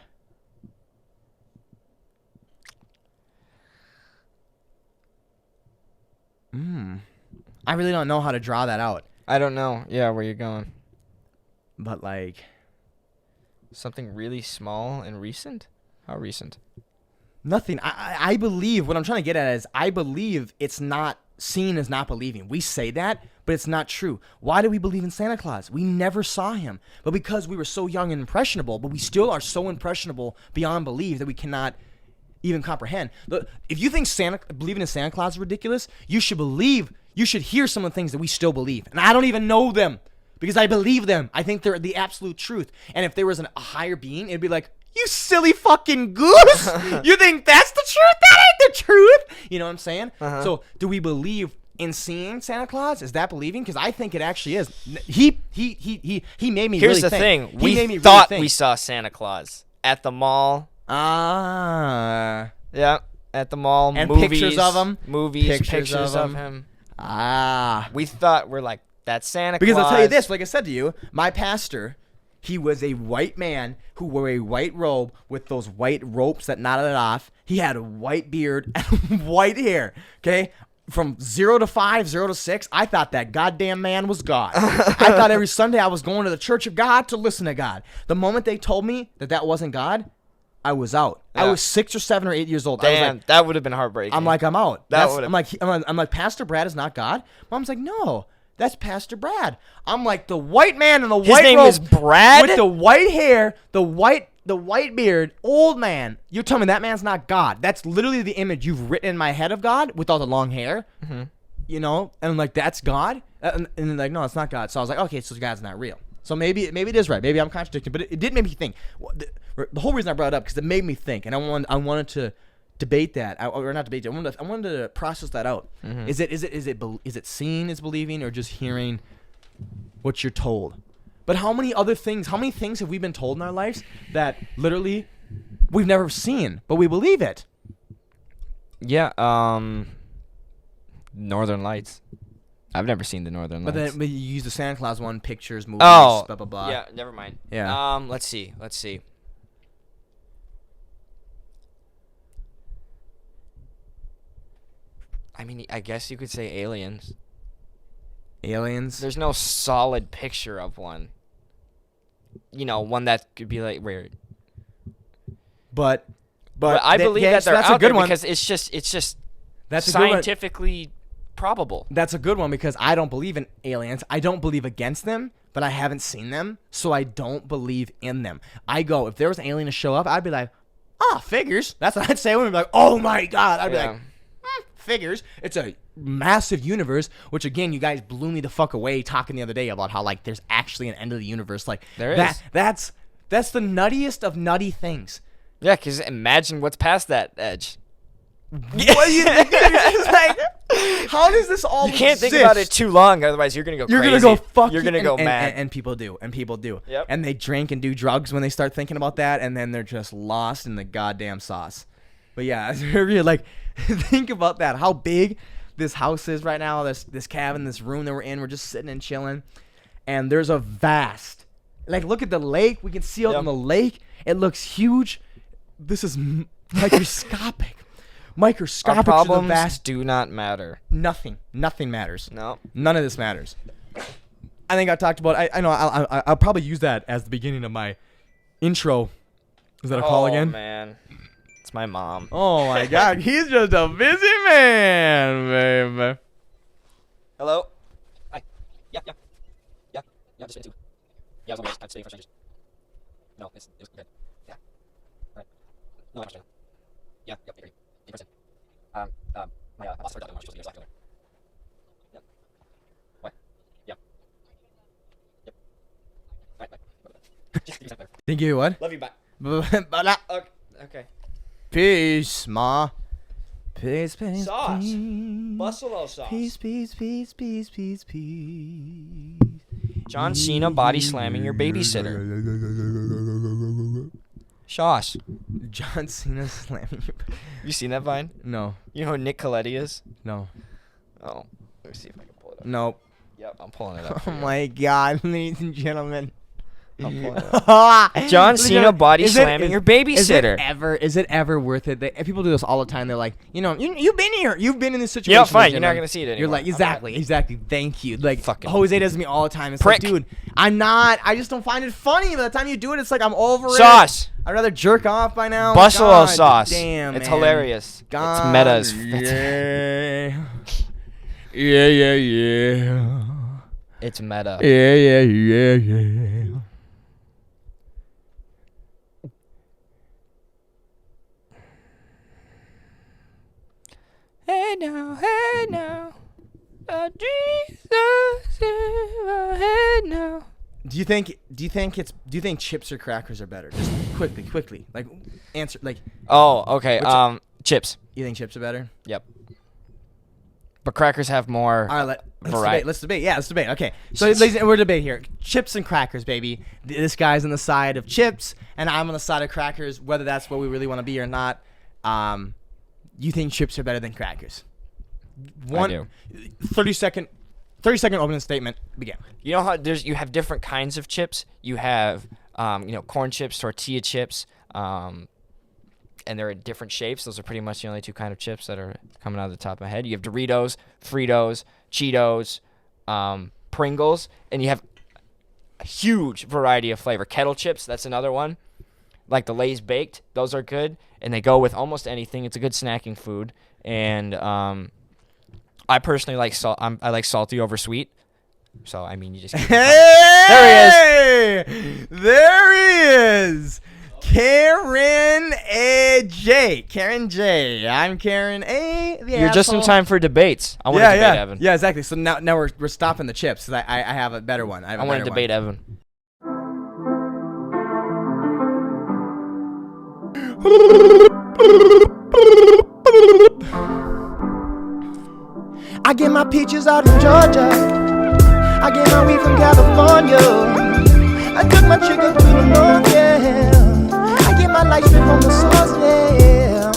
really don't know how to draw that out. I don't know. Yeah, where you're going. But like something really small and recent? How recent? Nothing. I believe, what I'm trying to get at is, I believe it's not seeing is not believing. We say that, but it's not true. Why do we believe in Santa Claus? We never saw him. But because we were so young and impressionable, but we still are so impressionable beyond belief that we cannot even comprehend. If you think believing in Santa Claus is ridiculous, you should hear some of the things that we still believe. And I don't even know them because I believe them. I think they're the absolute truth. And if there was a higher being, it'd be like, you silly fucking goose. You think that's the truth? That ain't the truth. You know what I'm saying? Uh-huh. So do we believe in seeing Santa Claus? Is that believing? Because I think it actually is. He made me Here's really think. the thing. We thought we saw Santa Claus at the mall. Ah. Yeah, at the mall. And movies, pictures of him. Pictures of him. Ah. We thought, we're like, that's Santa Claus. Because I'll tell you this, like I said to you, my pastor, he was a white man who wore a white robe with those white ropes that knotted off. He had a white beard and white hair, okay? From 0 to 5, 0 to 6, I thought that goddamn man was God. I thought every Sunday I was going to the Church of God to listen to God. The moment they told me that wasn't God, I was out. Yeah. I was 6 or 7 or 8 years old. Damn, I was like, that would have been heartbreaking. I'm like, I'm out. I'm like, Pastor Brad is not God? Mom's like, no. That's Pastor Brad. I'm like, the white man in the His white name robe is Brad? with the white hair, the white beard, old man. You're telling me that man's not God? That's literally the image you've written in my head of God with all the long hair. Mm-hmm. You know, and I'm like, that's God? And then like, no, it's not God. So I was like, okay, so God's not real. So maybe it is right. Maybe I'm contradicting, but it did make me think. The whole reason I brought it up because it made me think, and I wanted to debate that, or not debate it. I wanted to process that out. Mm-hmm. Is it seeing is believing, or just hearing what you're told? But how many things have we been told in our lives that literally we've never seen, but we believe it? Yeah. Northern Lights. I've never seen the Northern Lights. But you use the Santa Claus one, pictures, movies, blah, blah, blah. Yeah, never mind. Yeah. Let's see. I mean, I guess you could say aliens. Aliens? There's no solid picture of one. You know, one that could be like weird. But I believe that they're out there because it's just that's scientifically probable. That's a good one because I don't believe in aliens. I don't believe against them, but I haven't seen them, so I don't believe in them. I go, if there was an alien to show up, I'd be like, figures. That's what I'd say. I wouldn't be like, oh my God. I'd be like, figures. It's a massive universe, which again, you guys blew me the fuck away talking the other day about how like there's actually an end of the universe. Like there is. That's the nuttiest of nutty things. Yeah, because imagine what's past that edge. What do you think? It's like, how does this all You can't exist? think about it too long, otherwise you're gonna go crazy. You're gonna go fucking. You're gonna go mad. And people do. Yep. And they drink and do drugs when they start thinking about that, and then they're just lost in the goddamn sauce. But yeah, it's really like, think about that. How big this house is right now. This cabin, this room that we're in. We're just sitting and chilling, and there's a vast. Like, look at the lake. We can see out in the lake. It looks huge. This is microscopic. Our problems do not matter. Nothing matters. No. None of this matters. I think I talked about. I know. I'll probably use that as the beginning of my intro. Is that a call again? Oh man, it's my mom. Oh my God, he's just a busy man, baby. Hello. Hi. Yeah. Just into. Yeah, I was sitting for strangers. No, it was good. Yeah. All right. No, I'm not. Yeah. Agree. In person. My boss for Marshal was going to Yep. What? Yeah. Yep. All right, bye. Thank you. What? Love you. Bye. Okay. Peace, ma. Peace. Sauce. Peace. Buffalo sauce. Peace. John Cena body slamming your babysitter. Sauce. John Cena slamming your You seen that Vine? No. You know who Nick Coletti is? No. Oh. Let me see if I can pull it up. Nope. Yep, I'm pulling it up. Oh my God, ladies and gentlemen. I'm pulling it up. John Cena body slamming your babysitter. Is it ever worth it? People do this all the time. They're like, you've been here. You've been in this situation. Yeah, fine. You're not going to see it anymore. You're like, exactly. Thank you. Like, fucking Jose does to me all the time. It's prick. like, dude, I'm not. I just don't find it funny. By the time you do it, it's like I'm over Sauce. it. I'd rather jerk off by now. Buffalo sauce. Damn, it's man. hilarious. God, it's meta as Yeah. It's meta. Yeah. Hey now, Jesus in my head now. Do you think chips or crackers are better? Just quickly. Like answer like Oh, okay. Chips. You think chips are better? Yep. But crackers have more All right, variety. let's debate. Yeah, let's debate. Okay. So we're debating here. Chips and crackers, baby. This guy's on the side of chips and I'm on the side of crackers, whether that's what we really want to be or not. You think chips are better than crackers? I do. 30-second opening statement. Begin. You know how you have different kinds of chips? You have corn chips, tortilla chips, and they're in different shapes. Those are pretty much the only two kind of chips that are coming out of the top of my head. You have Doritos, Fritos, Cheetos, Pringles, and you have a huge variety of flavor. Kettle chips, that's another one. Like the Lay's Baked, those are good, and they go with almost anything. It's a good snacking food, and I personally like salt. I like salty over sweet. So, I mean, you just... Hey! There he is! Karen J. Karen J. I'm Karen A. You're just in time for debates. I want to debate Evan. Yeah, exactly. So now we're stopping the chips. I have a better one. I want to debate Evan. I get my peaches out of Georgia. I get my weed from California. I took my chicken to the north, yeah. I get my light straight from the source, yeah.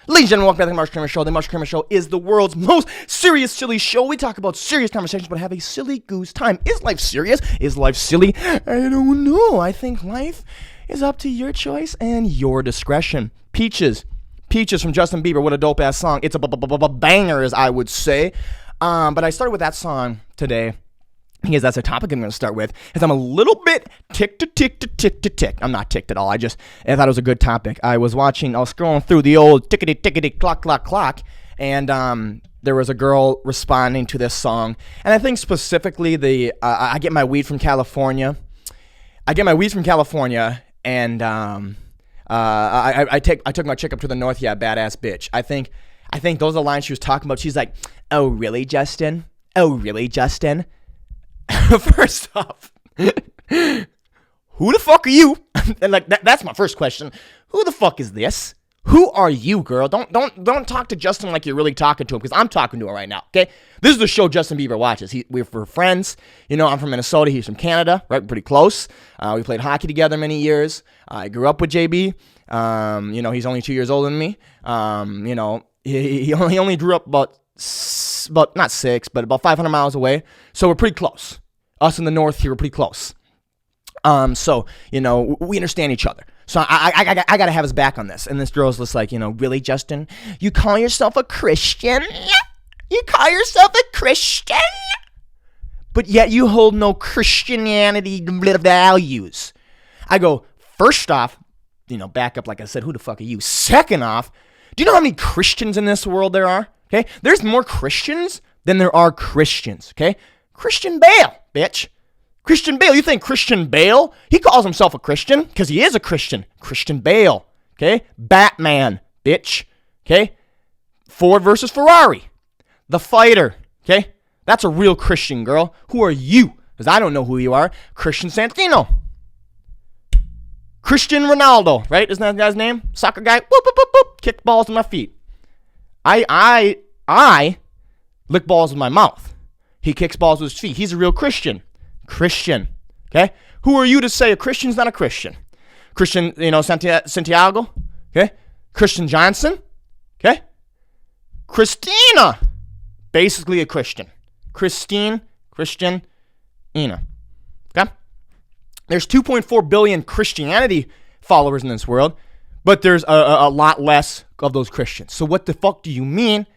Ladies and gentlemen, welcome back to the Marshal Kramer Show. The Marshal Kramer Show is the world's most serious, silly show. We talk about serious conversations, but have a silly goose time. Is life serious? Is life silly? I don't know. I think life is up to your choice and your discretion. Peaches from Justin Bieber. What a dope-ass song. It's a banger, as I would say. But I started with that song today because that's a topic I'm going to start with, is I'm a little bit tick. I'm not ticked at all. I thought it was a good topic. I was scrolling through the old tickety clock, and there was a girl responding to this song. And I think specifically I get my weed from California. And I took my chick up to the north, yeah, badass bitch. I think those are the lines she was talking about. She's like, oh, really, Justin? First off, who the fuck are you? And like that's my first question. Who the fuck is this? Who are you, girl? Don't talk to Justin like you're really talking to him, because I'm talking to him right now. Okay, this is the show Justin Bieber watches. We're friends. You know, I'm from Minnesota. He's from Canada. Right, pretty close. We played hockey together many years. I grew up with JB. You know, he's only 2 years older than me. You know, he only grew up about not 6, but about 500 miles away. So we're pretty close. Us in the north here, we're pretty close. So, you know, we understand each other. So I got to have his back on this. And this girl's just like, you know, really, Justin? You call yourself a Christian? But yet you hold no Christianity values. I go, first off, you know, back up like I said, who the fuck are you? Second off, do you know how many Christians in this world there are? Okay, there's more Christians than there are Christians, okay? Christian Bale, bitch. Christian Bale, you think Christian Bale? He calls himself a Christian because he is a Christian. Christian Bale, okay? Batman, bitch, okay? Ford versus Ferrari. The Fighter, okay? That's a real Christian, girl. Who are you? Because I don't know who you are. Christian Santino. Cristiano Ronaldo, right? Isn't that the guy's name? Soccer guy. Whoop, whoop, whoop, whoop. Kick balls with my feet. I lick balls with my mouth. He kicks balls with his feet. He's a real Christian. Okay? Who are you to say a Christian's not a Christian? Christian, you know, Santiago, okay? Christian Johnson, okay? Christina, basically a Christian. Christiana, okay? There's 2.4 billion Christianity followers in this world, but there's a lot less of those Christians. So what the fuck do you mean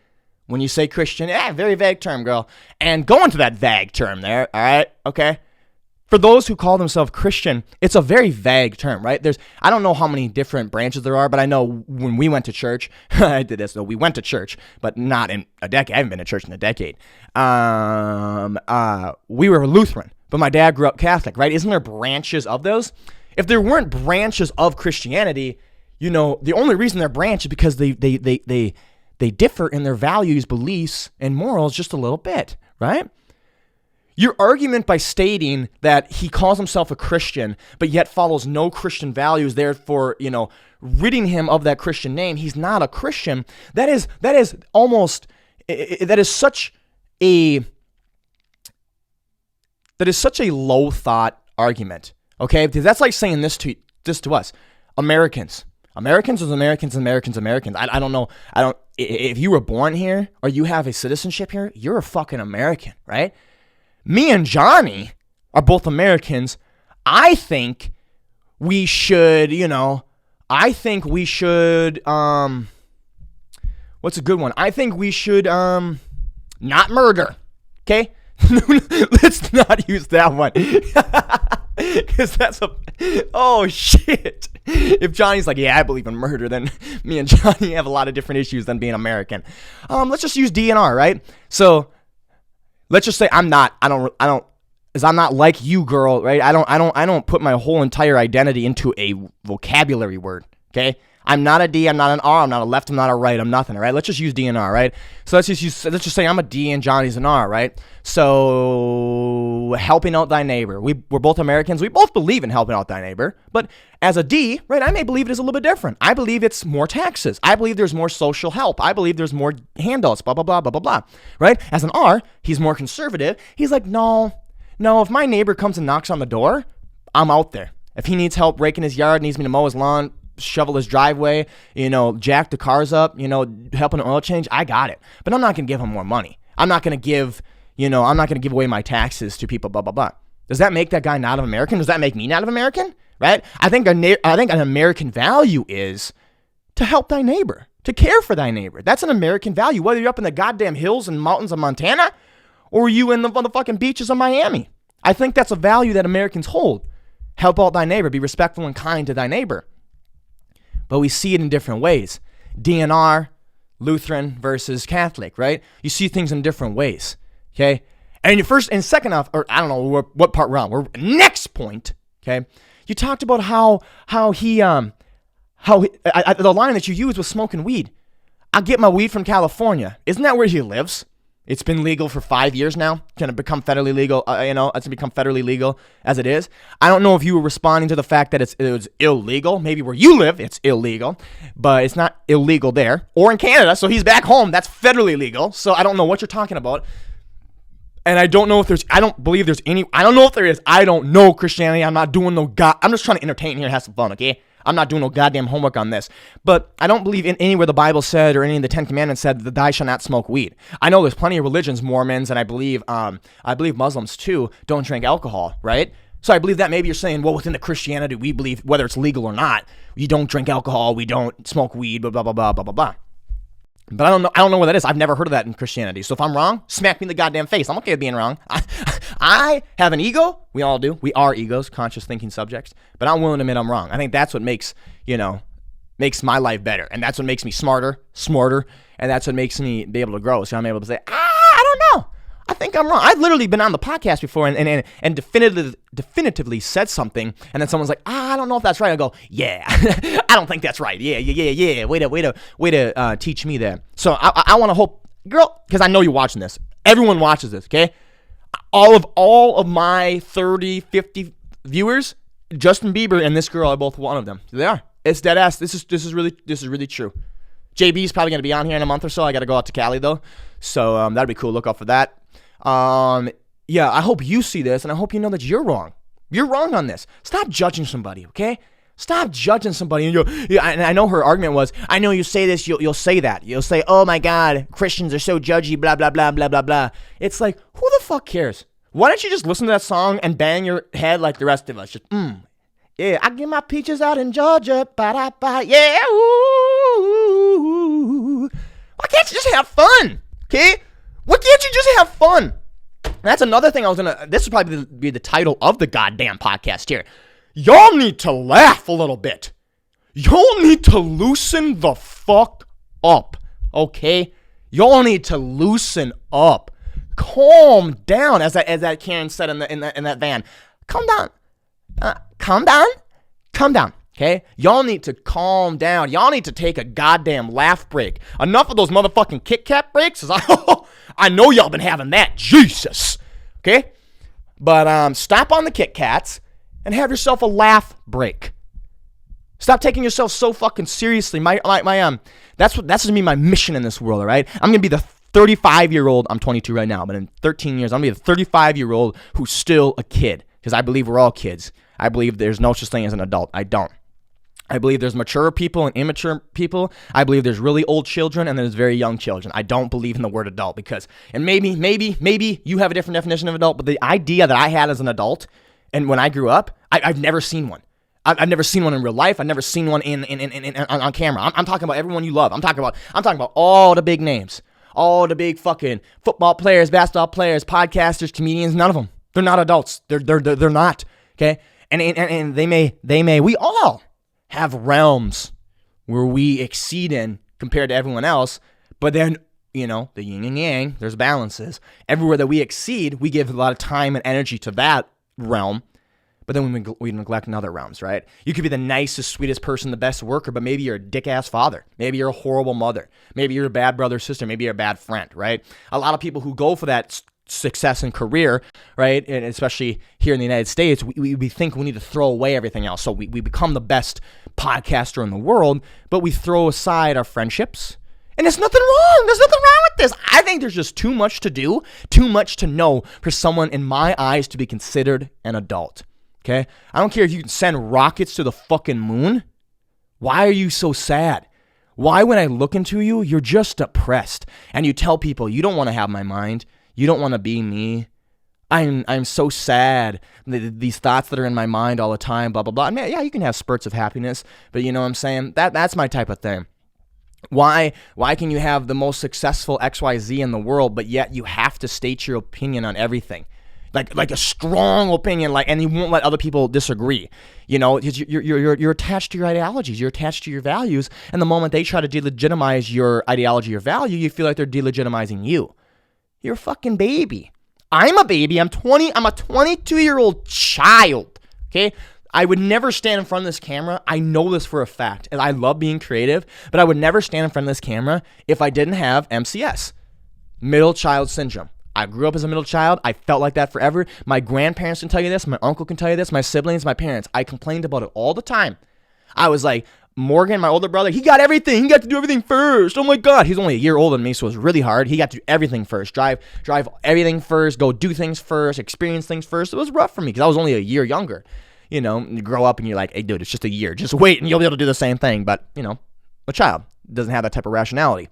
when you say Christian? Very vague term, girl. And go into that vague term there, all right? Okay? For those who call themselves Christian, it's a very vague term, right? I don't know how many different branches there are, but I know when we went to church, I did this, though. We went to church, but not in a decade. I haven't been to church in a decade. We were Lutheran, but my dad grew up Catholic, right? Isn't there branches of those? If there weren't branches of Christianity, you know, the only reason they're branches is because they differ in their values, beliefs, and morals just a little bit, right? Your argument by stating that he calls himself a Christian, but yet follows no Christian values, therefore, you know, ridding him of that Christian name, he's not a Christian. That is such a low thought argument, okay? Because that's like saying this to us, Americans. Americans is Americans. I don't know. If you were born here or you have a citizenship here, you're a fucking American, right? Me and Johnny are both Americans. I think we should, what's a good one? I think we should, not murder, okay? Let's not use that one. Because that's oh shit. If Johnny's like, yeah, I believe in murder, then me and Johnny have a lot of different issues than being American. Let's just use DNR, right? So let's just say I'm not like you, girl, right? I don't put my whole entire identity into a vocabulary word, okay? I'm not a D, I'm not an R, I'm not a left, I'm not a right, I'm nothing, all right? Let's just use DNR, right? So let's just say I'm a D and Johnny's an R, right? So helping out thy neighbor. We're both Americans. We both believe in helping out thy neighbor. But as a D, right, I may believe it is a little bit different. I believe it's more taxes. I believe there's more social help. I believe there's more handouts, blah, blah, blah, blah, blah, blah, right? As an R, he's more conservative. He's like, no, if my neighbor comes and knocks on the door, I'm out there. If he needs help raking his yard, needs me to mow his lawn, shovel his driveway, jack the cars up, helping an oil change, I got it. But I'm not going to give him more money. I'm not going to give away my taxes to people, blah, blah, blah. Does that make that guy not American? Does that make me not American? Right? I think an American value is to help thy neighbor, to care for thy neighbor. That's an American value, whether you're up in the goddamn hills and mountains of Montana or you in the motherfucking beaches of Miami. I think that's a value that Americans hold. Help out thy neighbor. Be respectful and kind to thy neighbor. But we see it in different ways. DNR, Lutheran versus Catholic, right? You see things in different ways, okay? And second off, or I don't know what part we're on. We're next point, okay? You talked about how the line that you used was smoking weed. I get my weed from California. Isn't that where he lives? It's been legal for 5 years now. Going to become federally legal. It's going to become federally legal as it is. I don't know if you were responding to the fact that it was illegal. Maybe where you live, it's illegal, but it's not illegal there or in Canada. So he's back home. That's federally legal. So I don't know what you're talking about. And I don't know if I don't know if there is. I don't know Christianity. I'm not doing I'm just trying to entertain here and have some fun, okay? I'm not doing no goddamn homework on this. But I don't believe in anywhere the Bible said or any of the 10 Commandments said that thou shalt not smoke weed. I know there's plenty of religions, Mormons, and I believe Muslims too, don't drink alcohol, right? So I believe that maybe you're saying, well, within the Christianity, we believe whether it's legal or not, you don't drink alcohol, we don't smoke weed, blah, blah, blah, blah, blah, blah, blah. But I don't know what that is. I've never heard of that in Christianity. So if I'm wrong, smack me in the goddamn face. I'm okay with being wrong. I have an ego. We all do. We are egos, conscious thinking subjects. But I'm willing to admit I'm wrong. I think that's what makes my life better. And that's what makes me smarter. And that's what makes me be able to grow. So I'm able to say, I don't know. I think I'm wrong. I've literally been on the podcast before and definitively said something, and then someone's like, I don't know if that's right. I go, yeah, I don't think that's right. Yeah. Way to teach me that. So I want to hope, girl, because I know you're watching this. Everyone watches this, okay? All of my 30, 50 viewers, Justin Bieber and this girl are both one of them. They are. It's dead ass. This is really true. JB's probably gonna be on here in a month or so. I gotta go out to Cali though, so that'd be cool. Look out for that. Yeah, I hope you see this, and I hope you know that you're wrong. You're wrong on this. Stop judging somebody, okay? Stop judging somebody. And I know her argument was, I know you say this, you'll say that. You'll say, oh my God, Christians are so judgy, blah, blah, blah, blah, blah, blah. It's like, who the fuck cares? Why don't you just listen to that song and bang your head like the rest of us? Just, yeah, I get my peaches out in Georgia, ba-da-ba, yeah, ooh. Why can't you just have fun, okay? Why can't you just have fun? That's another thing this would probably be the title of the goddamn podcast here. Y'all need to laugh a little bit. Y'all need to loosen the fuck up, okay? Y'all need to loosen up. Calm down, as that Karen said in that van. Calm down, okay? Y'all need to calm down. Y'all need to take a goddamn laugh break. Enough of those motherfucking Kit Kat breaks. I know y'all been having that. Jesus, okay? But stop on the Kit Kats and have yourself a laugh break. Stop taking yourself so fucking seriously. That's gonna be my mission in this world, all right? I'm gonna be the 35-year-old, I'm 22 right now, but in 13 years, I'm gonna be the 35-year-old who's still a kid, because I believe we're all kids. I believe there's no such thing as an adult. I don't. I believe there's mature people and immature people. I believe there's really old children and there's very young children. I don't believe in the word adult and maybe you have a different definition of adult, but the idea that I had as an adult and when I grew up, I've never seen one. I've never seen one in real life. I've never seen one on camera. I'm talking about everyone you love. I'm talking about all the big names, all the big fucking football players, basketball players, podcasters, comedians. None of them. They're not adults. They're not. Okay? And we all have realms where we exceed in compared to everyone else, but then, you know, the yin and yang, there's balances. Everywhere that we exceed, we give a lot of time and energy to that realm, but then we neglect in other realms, right? You could be the nicest, sweetest person, the best worker, but maybe you're a dick-ass father. Maybe you're a horrible mother. Maybe you're a bad brother or sister. Maybe you're a bad friend, right? A lot of people who go for that success and career, right, and especially here in the United States, we think we need to throw away everything else. So we become the best podcaster in the world, but we throw aside our friendships. And there's nothing wrong. There's nothing wrong with this. I think there's just too much to do, too much to know for someone, in my eyes, to be considered an adult. Okay? I don't care if you can send rockets to the fucking moon. Why are you so sad? Why, when I look into you, you're just depressed, and you tell people, you don't want to have my mind. You don't want to be me. I'm so sad. These thoughts that are in my mind all the time, blah, blah, blah. And yeah, you can have spurts of happiness, but you know what I'm saying? That's my type of thing. Why can you have the most successful XYZ in the world, but yet you have to state your opinion on everything? Like a strong opinion, and you won't let other people disagree. You know, you're attached to your ideologies, you're attached to your values, and the moment they try to delegitimize your ideology or value, you feel like they're delegitimizing you. You're a fucking baby. I'm a baby. I'm a 22-year-old child. Okay? I would never stand in front of this camera. I know this for a fact. And I love being creative, but I would never stand in front of this camera if I didn't have MCS, middle child syndrome. I grew up as a middle child. I felt like that forever. My grandparents can tell you this. My uncle can tell you this. My siblings, my parents. I complained about it all the time. I was like, Morgan, my older brother, he got everything. He got to do everything first. Oh my God. He's only a year older than me, so it was really hard. He got to do everything first. Drive everything first. Go do things first. Experience things first. It was rough for me because I was only a year younger. You know, you grow up and you're like, hey, dude, it's just a year. Just wait and you'll be able to do the same thing. But, you know, a child doesn't have that type of rationality.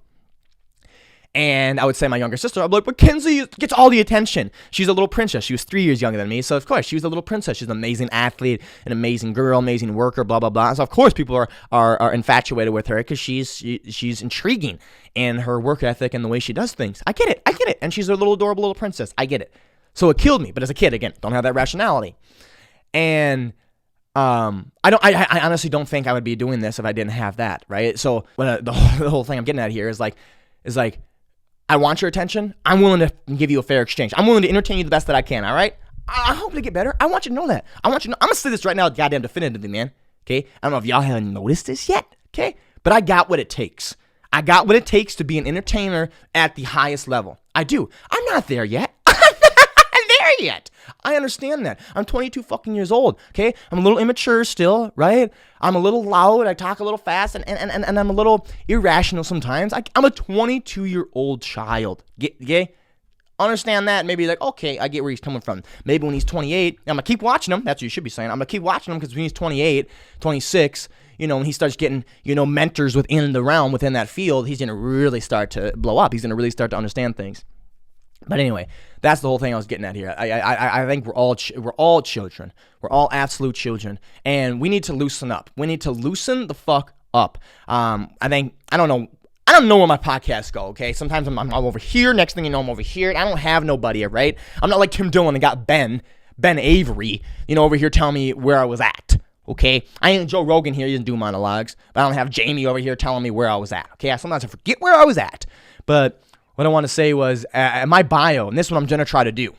And I would say my younger sister, I'd be like, Mackenzie gets all the attention. She's a little princess. She was 3 years younger than me. So, of course, she was a little princess. She's an amazing athlete, an amazing girl, amazing worker, blah, blah, blah. So, of course, people are infatuated with her because she's intriguing in her work ethic and the way she does things. I get it. And she's a little adorable little princess. I get it. So it killed me. But as a kid, again, don't have that rationality. And I honestly don't think I would be doing this if I didn't have that, right? So the whole thing I'm getting at here is like, I want your attention. I'm willing to give you a fair exchange. I'm willing to entertain you the best that I can, all right? I hope to get better. I want you to know that. I'm going to say this right now goddamn definitively, man, okay? I don't know if y'all haven't noticed this yet, okay? But I got what it takes. I got what it takes to be an entertainer at the highest level. I do. I'm not there yet. I'm not there yet. I understand that. I'm 22 fucking years old, okay? I'm a little immature still, right? I'm a little loud. I talk a little fast, and I'm a little irrational sometimes. I'm a 22-year-old child, okay? Understand that. Maybe like, okay, I get where he's coming from. Maybe when he's 28, I'm going to keep watching him. That's what you should be saying. I'm going to keep watching him because when he's 28, 26, you know, when he starts getting, you know, mentors within the realm, within that field, he's going to really start to blow up. He's going to really start to understand things. But anyway, that's the whole thing I was getting at here. I think we're all children. We're all absolute children, and we need to loosen up. We need to loosen the fuck up. I don't know where my podcasts go. Okay, sometimes I'm over here. Next thing you know, I'm over here. I don't have nobody. Right? I'm not like Tim Dillon and got Ben Avery, you know, over here telling me where I was at. Okay, I ain't Joe Rogan here. He doesn't do monologues. But I don't have Jamie over here telling me where I was at. Okay, sometimes I forget where I was at, but. What I want to say was, my bio, and this is what I'm going to try to do,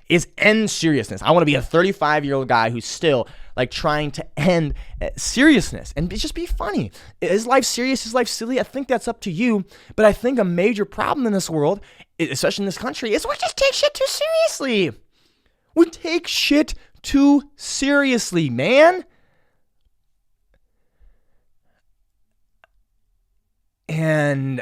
is end seriousness. I want to be a 35-year-old guy who's still, like, trying to end seriousness and just be funny. Is life serious? Is life silly? I think that's up to you. But I think a major problem in this world, especially in this country, is we just take shit too seriously. We take shit too seriously, man. And,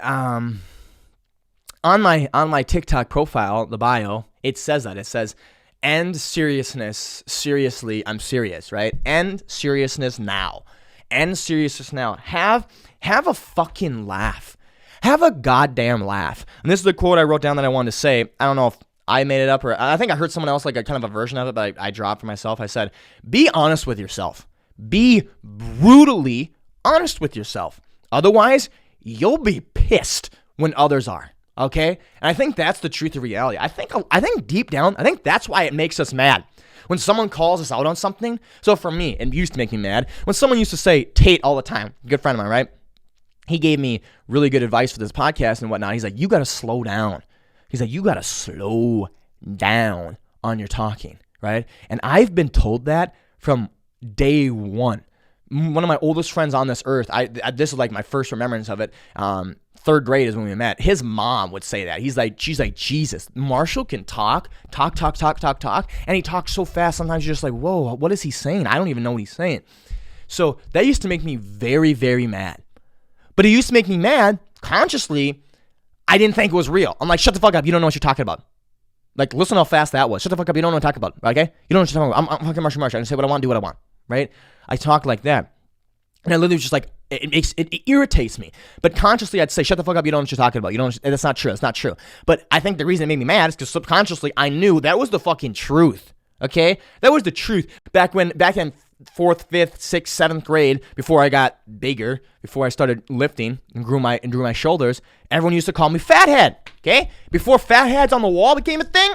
on my TikTok profile, the bio, it says that. It says, end seriousness, seriously, I'm serious, right? End seriousness now. End seriousness now. Have a fucking laugh. Have a goddamn laugh. And this is the quote I wrote down that I wanted to say. I don't know if I made it up or I think I heard someone else like a kind of a version of it, but I dropped for myself. I said, be honest with yourself. Be brutally honest with yourself. Otherwise, you'll be pissed when others are. Okay? And I think that's the truth of reality. I think deep down, I think that's why it makes us mad. when someone calls us out on something, so for me, it used to make me mad, when someone used to say Tate all the time, good friend of mine, right? He gave me really good advice for this podcast and whatnot. He's like, you got to slow down. He's like, you got to slow down on your talking, right? And I've been told that from day one. One of my oldest friends on this earth, this is like my first remembrance of it. 3rd grade is when we met. His mom would say that. She's like, Jesus, Marshall can talk, and he talks so fast. Sometimes you're just like, whoa, what is he saying? I don't even know what he's saying. So that used to make me very, very mad. But it used to make me mad consciously. I didn't think it was real. I'm like, shut the fuck up. You don't know what you're talking about. Like, listen how fast that was. Shut the fuck up. You don't know what I'm talking about. Okay? You don't know what you're talking about. I'm fucking Marshall. I can say what I want, do what I want. Right? I talk like that. And I literally was just like, it irritates me. But consciously, I'd say, shut the fuck up. You don't know what you're talking about. That's not true. It's not true. But I think the reason it made me mad is because subconsciously, I knew that was the fucking truth. Okay? That was the truth. Back in 4th, 5th, 6th, 7th grade, before I got bigger, before I started lifting and grew my shoulders, everyone used to call me fathead. Okay? Before fatheads on the wall became a thing,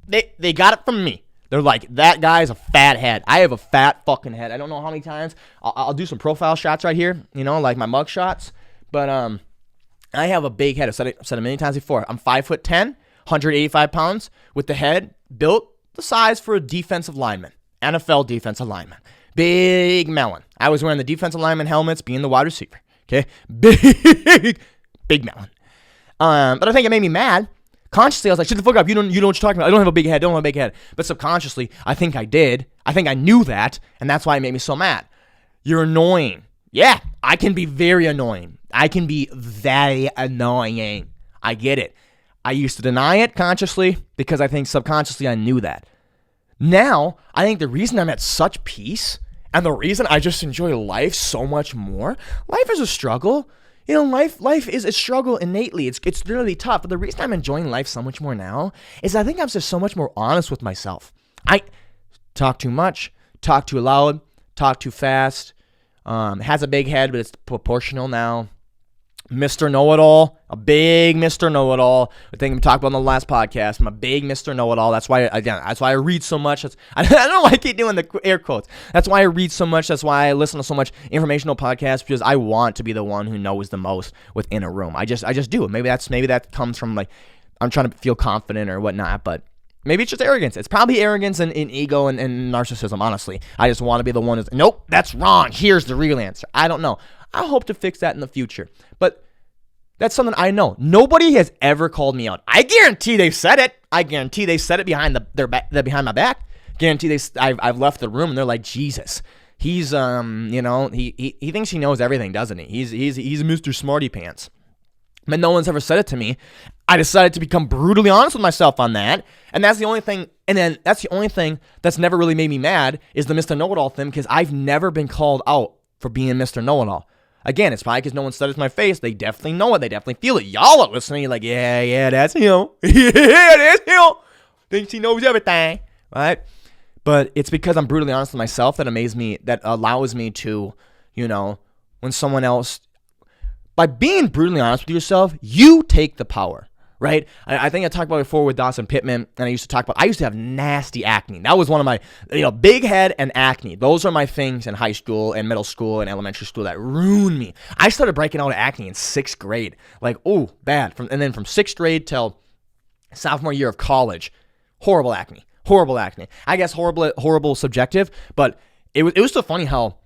they got it from me. They're like, that guy's a fat head. I have a fat fucking head. I don't know how many times. I'll do some profile shots right here, like my mug shots. But I have a big head. I've said it many times before. I'm 5'10", 185 pounds, with the head built the size for a defensive lineman, NFL defensive lineman. Big melon. I was wearing the defensive lineman helmets, being the wide receiver. Okay, big melon. But I think it made me mad. Consciously, I was like, shut the fuck up. You don't know what you're talking about. I don't have a big head. But subconsciously, I think I did. I think I knew that. And that's why it made me so mad. You're annoying. Yeah, I can be very annoying. I can be very annoying. I get it. I used to deny it consciously because I think subconsciously I knew that. Now, I think the reason I'm at such peace and the reason I just enjoy life so much more, life is a struggle. Life is a struggle innately. It's really tough. But the reason I'm enjoying life so much more now is I think I'm just so much more honest with myself. I talk too much, talk too loud, talk too fast. Has a big head, but it's proportional now. Mr. Know-It-All, a big Mr. Know-It-All. I think we talked about on the last podcast. I'm a big Mr. Know-It-All. That's why I read so much. I don't know why I keep doing the air quotes. That's why I read so much. That's why I listen to so much informational podcasts, because I want to be the one who knows the most within a room. I just do. Maybe that comes from like I'm trying to feel confident or whatnot, but maybe it's just arrogance. It's probably arrogance and ego and narcissism, honestly. I just want to be the one who's, nope, that's wrong. Here's the real answer. I don't know. I hope to fix that in the future. But that's something I know. Nobody has ever called me out. I guarantee they've said it. I guarantee they said it behind behind my back. Guarantee I've left the room and they're like, Jesus. He's he thinks he knows everything, doesn't he? He's Mr. Smarty Pants. But no one's ever said it to me. I decided to become brutally honest with myself on that. And that's the only thing. And then that's the only thing that's never really made me mad is the Mr. Know-It-All thing, because I've never been called out for being Mr. Know-It-All. Again, it's probably because no one said it to my face. They definitely know it. They definitely feel it. Y'all are listening. You're like, yeah, that's him. Yeah, that's him. Thinks he knows everything, right? But it's because I'm brutally honest with myself that allows me to, when someone else, by being brutally honest with yourself, you take the power, right? I think I talked about it before with Dawson Pittman, and I used to have nasty acne. That was one of my, big head and acne. Those are my things in high school and middle school and elementary school that ruined me. I started breaking out of acne in 6th grade. Like, oh, bad. And then from 6th grade till sophomore year of college, horrible acne. I guess horrible subjective, but it was so funny how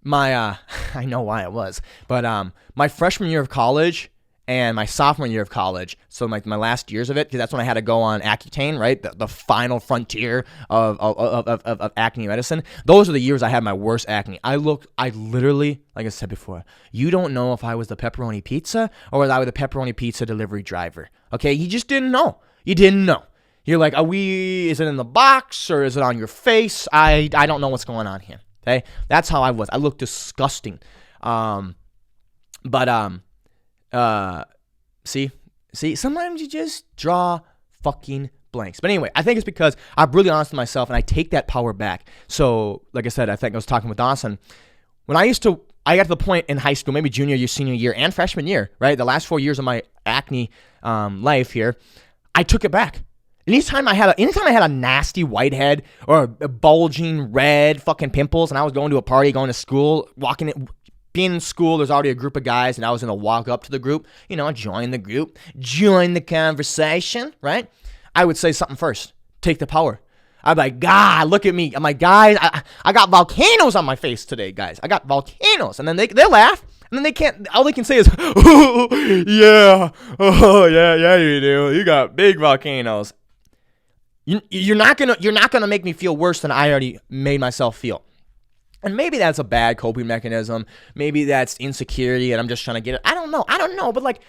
my, I know why it was, but my freshman year of college and my sophomore year of college, so my last years of it, because that's when I had to go on Accutane, right? The final frontier of acne medicine. Those are the years I had my worst acne. I literally, like I said before, you don't know if I was the pepperoni pizza or if I was the pepperoni pizza delivery driver. Okay, you just didn't know. You didn't know. You're like, is it in the box or is it on your face? I don't know what's going on here. Okay, that's how I was. I looked disgusting. See, sometimes you just draw fucking blanks. But anyway, I think it's because I'm really honest with myself and I take that power back. So, like I said, I think I was talking with Dawson. When I got to the point in high school, maybe junior year, senior year, and freshman year, right? The last 4 years of my acne life here, I took it back. Anytime I had a nasty whitehead or a bulging red fucking pimples, and I was going to a party, going to school, being in school, there's already a group of guys, and I was going to walk up to the group, join the group, join the conversation, right? I would say something first. Take the power. I'd be like, God, look at me. I'm like, guys, I got volcanoes on my face today, guys. I got volcanoes. And then they laugh, and then they can't, all they can say is, oh, yeah, you do. You got big volcanoes. You're not gonna make me feel worse than I already made myself feel. And maybe that's a bad coping mechanism. Maybe that's insecurity and I'm just trying to get it. I don't know. But like,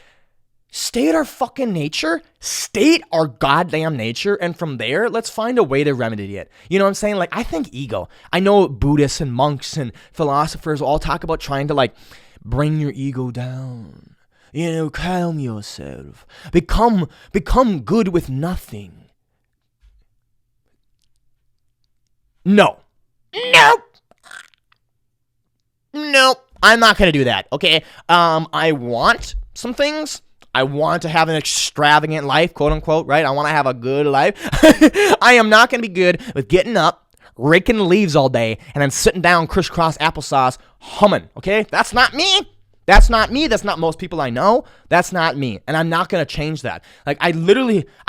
state our fucking nature. State our goddamn nature. And from there, let's find a way to remedy it. You know what I'm saying? Like, I think ego. I know Buddhists and monks and philosophers all talk about trying to like bring your ego down. Calm yourself. Become good with nothing. No. Nope, I'm not going to do that, okay? I want some things. I want to have an extravagant life, quote unquote, right? I want to have a good life. I am not going to be good with getting up, raking leaves all day, and then sitting down crisscross applesauce humming, okay? That's not me. That's not me. That's not most people I know. That's not me. And I'm not going to change that. Like, I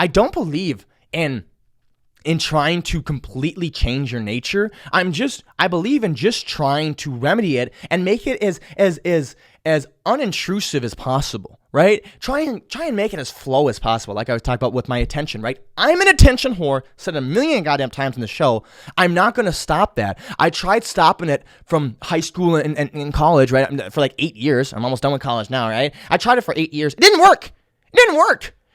don't believe in trying to completely change your nature. I believe in just trying to remedy it and make it as unintrusive as possible, right? Try and make it as flow as possible, like I was talking about with my attention, right? I'm an attention whore, said a million goddamn times in the show. I'm not going to stop that. I tried stopping it from high school and in college, right? For like 8 years. I'm almost done with college now, right? I tried it for 8 years. It didn't work.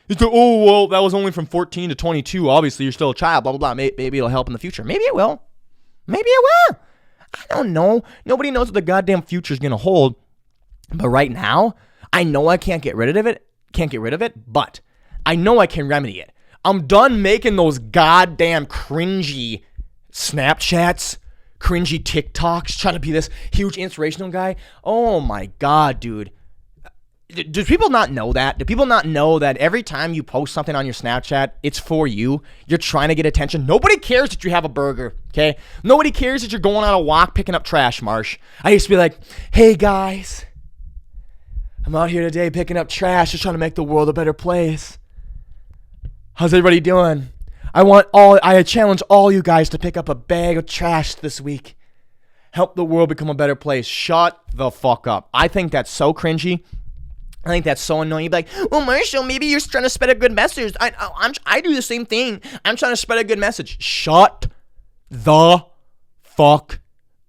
It's like, oh, well, that was only from 14 to 22. Obviously, you're still a child, blah, blah, blah. Maybe it'll help in the future. Maybe it will. I don't know. Nobody knows what the goddamn future is going to hold. But right now, I know I can't get rid of it, but I know I can remedy it. I'm done making those goddamn cringy Snapchats, cringy TikToks, trying to be this huge inspirational guy. Oh, my God, dude. Do people not know that? Do people not know that every time you post something on your Snapchat, it's for you? You're trying to get attention. Nobody cares that you have a burger, okay? Nobody cares that you're going on a walk picking up trash, Marsh. I used to be like, hey, guys, I'm out here today picking up trash, just trying to make the world a better place. How's everybody doing? I challenge all you guys to pick up a bag of trash this week. Help the world become a better place. Shut the fuck up. I think that's so cringy. I think that's so annoying. You'd be like, well, Marshall, maybe you're trying to spread a good message. I do the same thing. I'm trying to spread a good message. Shut the fuck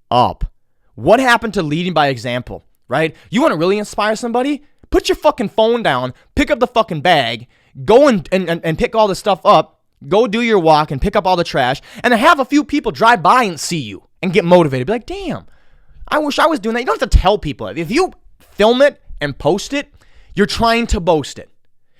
up. What happened to leading by example, right? You want to really inspire somebody? Put your fucking phone down, pick up the fucking bag, go and pick all the stuff up, go do your walk and pick up all the trash, and then have a few people drive by and see you and get motivated. Be like, damn, I wish I was doing that. You don't have to tell people. If you film it and post it, you're trying to boast it.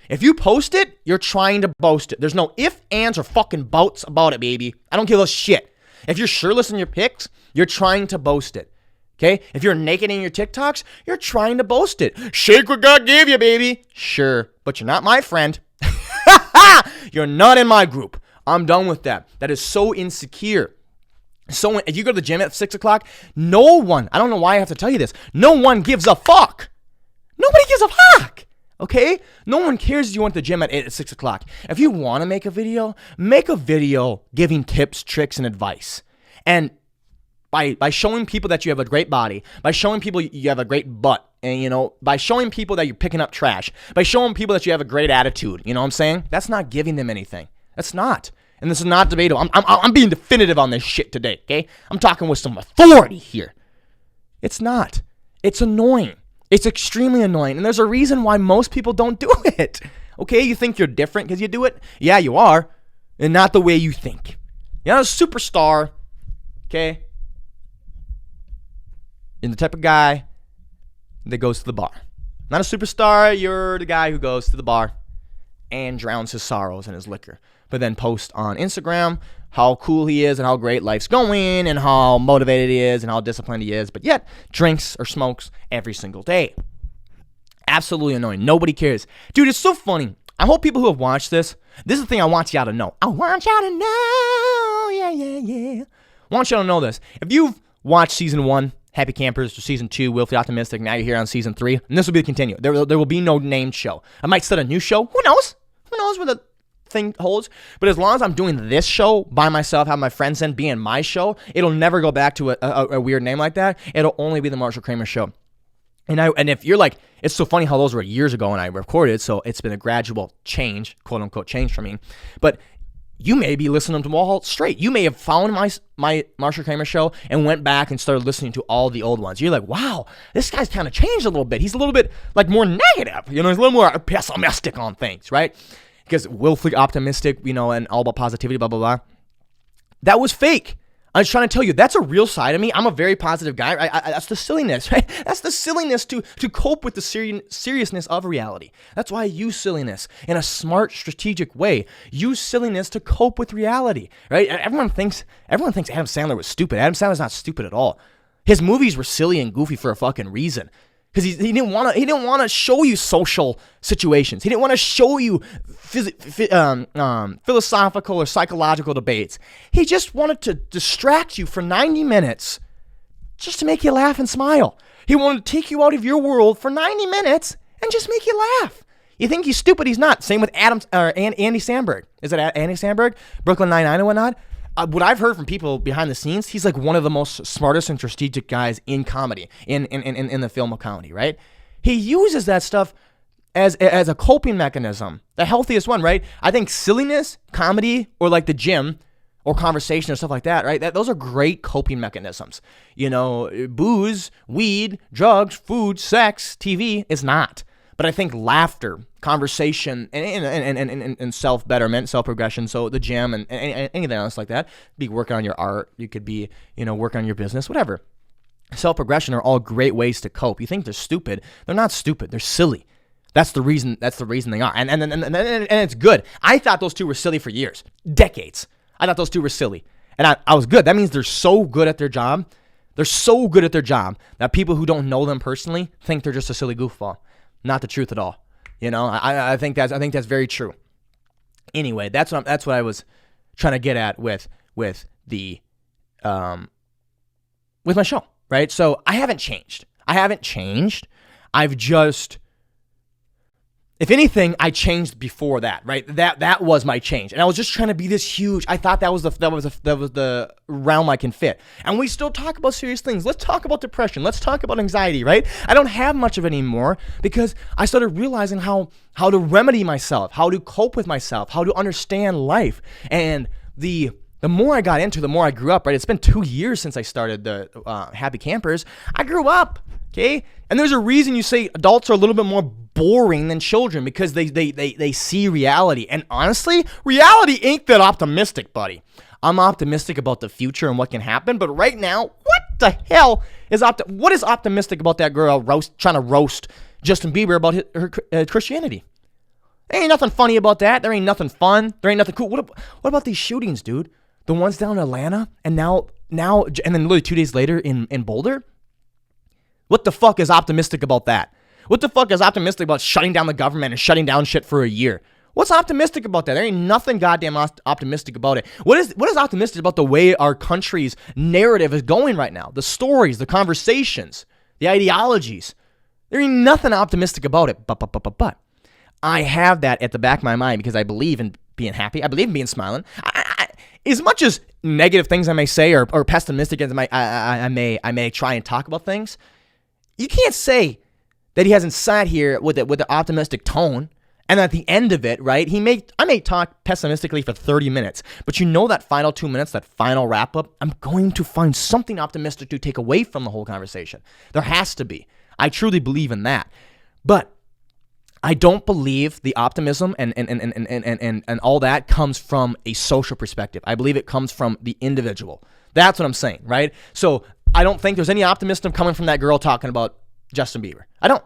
If you post it, you're trying to boast it. There's no ifs, ands, or fucking buts about it, baby. I don't give a shit. If you're shirtless in your pics, you're trying to boast it. Okay? If you're naked in your TikToks, you're trying to boast it. Shake what God gave you, baby. Sure, but you're not my friend. You're not in my group. I'm done with that. That is so insecure. So if you go to the gym at 6 o'clock, no one, I don't know why I have to tell you this, no one gives a fuck. Nobody gives a fuck, okay? No one cares if you went to the gym at 6 o'clock. If you want to make a video giving tips, tricks, and advice. And by showing people that you have a great body, by showing people you have a great butt, and, by showing people that you're picking up trash, by showing people that you have a great attitude, you know what I'm saying? That's not giving them anything. That's not. And this is not debatable. I'm being definitive on this shit today, okay? I'm talking with some authority here. It's not. It's annoying. It's extremely annoying, and there's a reason why most people don't do it. Okay, you think you're different because you do it? Yeah, you are, and not the way you think. You're not a superstar, okay? You're the type of guy that goes to the bar. Not a superstar, you're the guy who goes to the bar and drowns his sorrows in his liquor, but then post on Instagram how cool he is and how great life's going and how motivated he is and how disciplined he is, but yet drinks or smokes every single day. Absolutely annoying. Nobody cares. Dude, it's so funny. I hope people who have watched this is the thing I want y'all to know. I want y'all to know. Yeah. I want y'all to know this. If you've watched season 1, Happy Campers, or season 2, Willfully Optimistic, now you're here on season 3, and this will be the continue. There will be no named show. I might start a new show. Who knows? Who knows where the thing holds? But as long as I'm doing this show by myself, have my friends in, being my show, it'll never go back to a weird name like that. It'll only be the Marshal Kramer Show. And if you're like, it's so funny how those were years ago when I recorded, so it's been a gradual change, quote unquote change for me. But you may be listening to them all straight. You may have found my Marshal Kramer Show and went back and started listening to all the old ones. You're like, wow, this guy's kind of changed a little bit. He's a little bit like more negative, he's a little more pessimistic on things, right? Because willfully optimistic, and all about positivity, blah, blah, blah. That was fake. I was trying to tell you, that's a real side of me. I'm a very positive guy. That's the silliness, right? That's the silliness to cope with the seriousness of reality. That's why I use silliness in a smart, strategic way. Use silliness to cope with reality, right? Everyone thinks Adam Sandler was stupid. Adam Sandler's not stupid at all. His movies were silly and goofy for a fucking reason. Because he didn't want to show you social situations. He didn't want to show you philosophical or psychological debates. He just wanted to distract you for 90 minutes just to make you laugh and smile. He wanted to take you out of your world for 90 minutes and just make you laugh. You think he's stupid? He's not. Same with Andy Samberg. Is it Andy Samberg? Brooklyn Nine-Nine and whatnot? What I've heard from people behind the scenes, he's like one of the most smartest and strategic guys in comedy, in the film of comedy, right? He uses that stuff as a coping mechanism, the healthiest one, right? I think silliness, comedy, or like the gym, or conversation or stuff like that, right? Those are great coping mechanisms. Booze, weed, drugs, food, sex, TV is not. But I think laughter, conversation, and self-betterment, self-progression, so the gym and anything else like that, be working on your art, you could be, working on your business, whatever. Self-progression are all great ways to cope. You think they're stupid. They're not stupid. They're silly. That's the reason they are. And it's good. I thought those two were silly for years, decades. I thought those two were silly. And I was good. That means they're so good at their job. They're so good at their job that people who don't know them personally think they're just a silly goofball. Not the truth at all. I think that's very true. Anyway, that's what I was trying to get at with my show, right? So I haven't changed. I've just, if anything, I changed before that, right? That was my change, and I was just trying to be this huge. I thought that was the realm I can fit. And we still talk about serious things. Let's talk about depression. Let's talk about anxiety, right? I don't have much of it anymore because I started realizing how to remedy myself, how to cope with myself, how to understand life. And the more I got into, the more I grew up, right? It's been 2 years since I started the Happy Campers. I grew up, okay? And there's a reason you say adults are a little bit more boring than children, because they see reality. And honestly, reality ain't that optimistic, buddy. I'm optimistic about the future and what can happen, but right now, what the hell is what is optimistic about that girl trying to roast Justin Bieber about her Christianity? There ain't nothing funny about that. There ain't nothing fun. There ain't nothing cool. What about these shootings, dude? The ones down in Atlanta and now and then literally 2 days later in Boulder? What the fuck is optimistic about that? What the fuck is optimistic about shutting down the government and shutting down shit for a year? What's optimistic about that? There ain't nothing goddamn optimistic about it. What is optimistic about the way our country's narrative is going right now? The stories, the conversations, the ideologies. There ain't nothing optimistic about it. But I have that at the back of my mind because I believe in being happy. I believe in being smiling. As much as negative things I may say or pessimistic as I may try and talk about things, you can't say that he hasn't sat here with an optimistic tone, and at the end of it, right, I may talk pessimistically for 30 minutes, but that final 2 minutes, that final wrap-up, I'm going to find something optimistic to take away from the whole conversation. There has to be. I truly believe in that. But I don't believe the optimism and all that comes from a social perspective. I believe it comes from the individual. That's what I'm saying, right? So I don't think there's any optimism coming from that girl talking about Justin Bieber. I don't.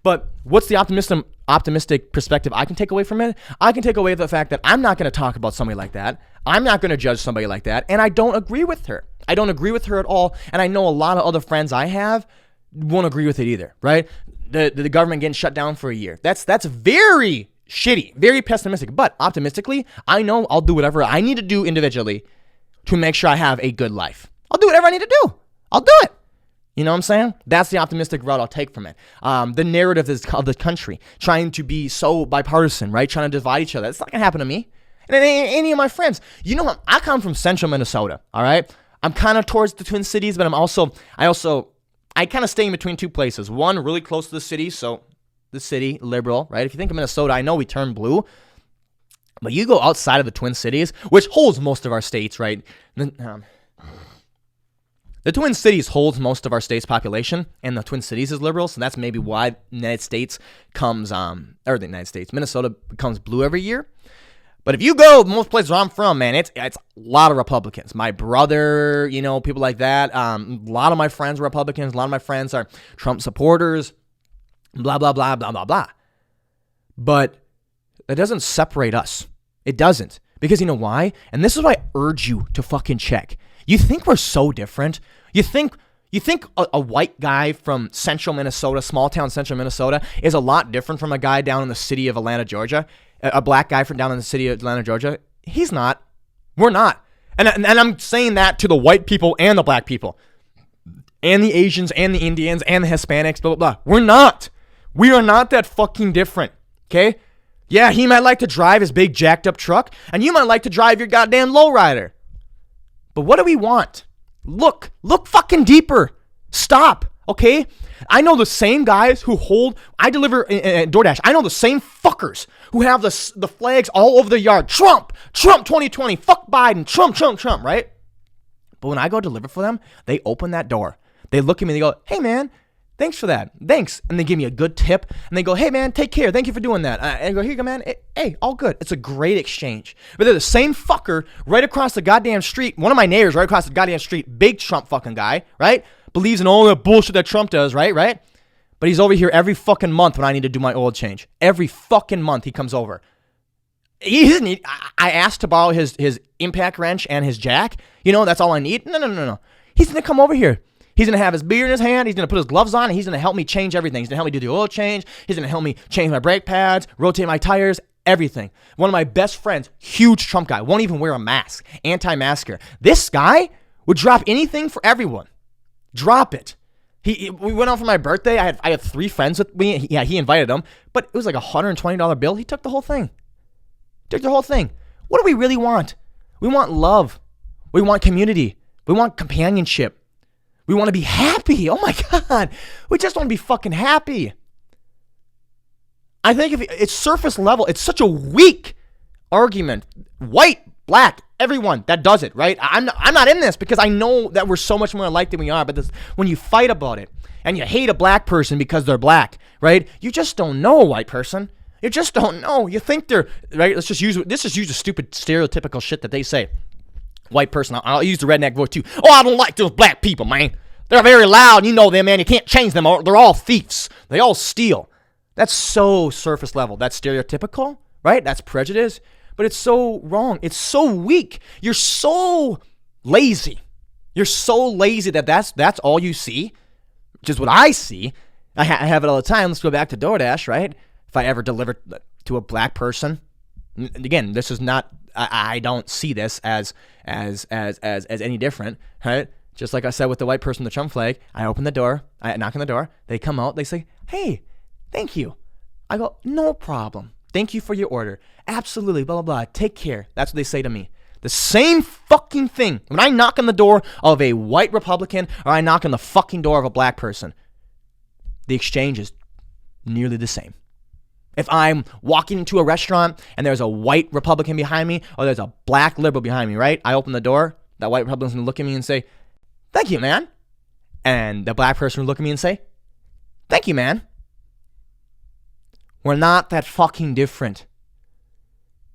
But what's the optimistic perspective I can take away from it? I can take away the fact that I'm not going to talk about somebody like that. I'm not going to judge somebody like that. And I don't agree with her. I don't agree with her at all. And I know a lot of other friends I have won't agree with it either, right? The government getting shut down for a year. That's very shitty, very pessimistic. But optimistically, I know I'll do whatever I need to do individually to make sure I have a good life. I'll do whatever I need to do. I'll do it. You know what I'm saying? That's the optimistic route I'll take from it. The narrative of the country, trying to be so bipartisan, right? Trying to divide each other. It's not going to happen to me. And any of my friends. You know, I come from central Minnesota, all right? I'm kind of towards the Twin Cities, but I kind of stay in between two places. One, really close to the city, so the city, liberal, right? If you think of Minnesota, I know we turn blue, but you go outside of the Twin Cities, which holds most of our states, right? The Twin Cities holds most of our state's population, and the Twin Cities is liberal, so that's maybe why Minnesota becomes blue every year. But if you go most places where I'm from, man, it's a lot of Republicans. My brother, you know, people like that. A lot of my friends are Republicans. A lot of my friends are Trump supporters. Blah, blah, blah, blah, blah, blah. But it doesn't separate us. It doesn't. Because you know why? And this is why I urge you to fucking check. You think we're so different? You think a white guy from central Minnesota, small town central Minnesota, is a lot different from a guy down in the city of Atlanta, Georgia? A black guy from down in the city of Atlanta, Georgia? He's not. We're not. And I'm saying that to the white people and the black people. And the Asians and the Indians and the Hispanics, blah, blah, blah. We're not. We are not that fucking different. Okay? Yeah, he might like to drive his big jacked up truck, and you might like to drive your goddamn lowrider. But what do we want? Look fucking deeper. Stop, okay? I know the same guys I deliver DoorDash. I know the same fuckers who have the flags all over their yard. Trump 2020, fuck Biden, Trump, right? But when I go deliver for them, they open that door. They look at me and they go, hey man, thanks for that. Thanks. And they give me a good tip. And they go, hey man, take care. Thank you for doing that. And I go, here you go, man. Hey, all good. It's a great exchange. But they're the same fucker right across the goddamn street. One of my neighbors right across the goddamn street, big Trump fucking guy, right? Believes in all the bullshit that Trump does, right? But he's over here every fucking month when I need to do my oil change. Every fucking month he comes over. I asked to borrow his impact wrench and his jack. You know, that's all I need. No. He's going to come over here. He's going to have his beer in his hand. He's going to put his gloves on, and he's going to help me change everything. He's going to help me do the oil change. He's going to help me change my brake pads, rotate my tires, everything. One of my best friends, huge Trump guy, won't even wear a mask, anti-masker. This guy would drop anything for everyone. Drop it. We went out for my birthday. I had 3 friends with me. He invited them, but it was like a $120 bill. He took the whole thing. What do we really want? We want love. We want community. We want companionship. We want to be happy. Oh my God. We just want to be fucking happy. I think if it's surface level, it's such a weak argument. White, black, everyone that does it, right? I'm not in this because I know that we're so much more alike than we are. But when you fight about it and you hate a black person because they're black, right? You just don't know a white person. You just don't know. You think they're, right? Let's just use the stupid stereotypical shit that they say. White person, I'll use the redneck voice too. Oh, I don't like those black people, man. They're very loud. You know them, man. You can't change them. They're all thieves. They all steal. That's so surface level. That's stereotypical, right? That's prejudice. But it's so wrong. It's so weak. You're so lazy. You're so lazy that's all you see, which is what I see. I have it all the time. Let's go back to DoorDash, right? If I ever deliver to a black person, again, this is not. I don't see this as any different, right? Just like I said with the white person, the Trump flag. I open the door. I knock on the door. They come out. They say, "Hey, thank you." I go, "No problem. Thank you for your order. Absolutely. Blah blah blah. Take care." That's what they say to me. The same fucking thing. When I knock on the door of a white Republican or I knock on the fucking door of a black person, the exchange is nearly the same. If I'm walking into a restaurant and there's a white Republican behind me or there's a black liberal behind me, right? I open the door. That white Republican's going to look at me and say, "Thank you, man." And the black person will look at me and say, "Thank you, man." We're not that fucking different.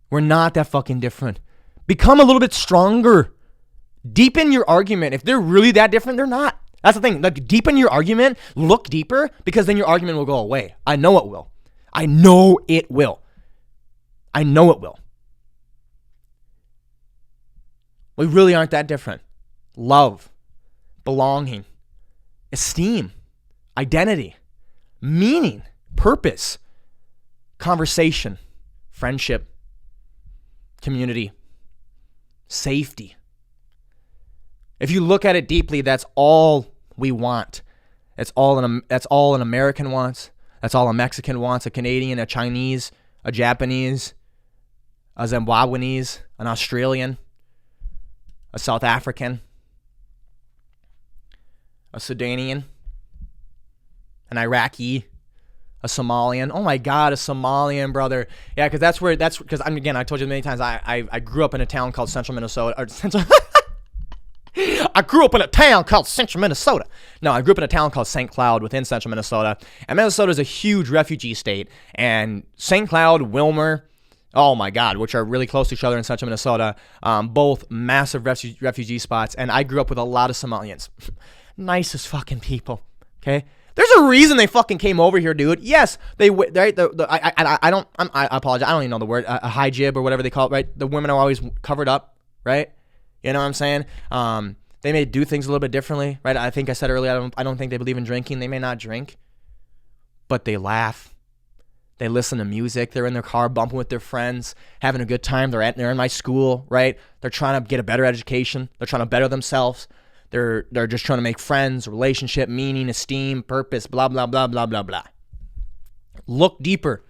We're not that fucking different. Become a little bit stronger. Deepen your argument. If they're really that different, they're not. That's the thing. Like, deepen your argument. Look deeper, because then your argument will go away. I know it will. I know it will. I know it will. We really aren't that different. Love, belonging, esteem, identity, meaning, purpose, conversation. friendship, community, safety. If you look at it deeply, that's all we want. That's all an American wants. That's all a Mexican wants, a Canadian, a Chinese, a Japanese, a Zimbabweanese, an Australian, a South African, a Sudanian, an Iraqi, a Somalian. Oh my God, a Somalian, brother. Yeah, because because again, I told you many times, I grew up in a town called Central Minnesota. I grew up in a town called Central Minnesota. No, I grew up in a town called St. Cloud within Central Minnesota. And Minnesota is a huge refugee state. And St. Cloud, Wilmer, oh my God, which are really close to each other in Central Minnesota, both massive refugee spots. And I grew up with a lot of Somalians. Nicest fucking people, okay? There's a reason they fucking came over here, dude. Yes, I apologize. I don't even know the word, a hijab or whatever they call it, right? The women are always covered up, right? You know what I'm saying? They may do things a little bit differently, right? I think I said earlier, I don't think they believe in drinking. They may not drink, but they laugh. They listen to music. They're in their car bumping with their friends, having a good time. They're in my school, right? They're trying to get a better education. They're trying to better themselves. They're just trying to make friends, relationship, meaning, esteem, purpose, blah, blah, blah, blah, blah, blah. Look deeper.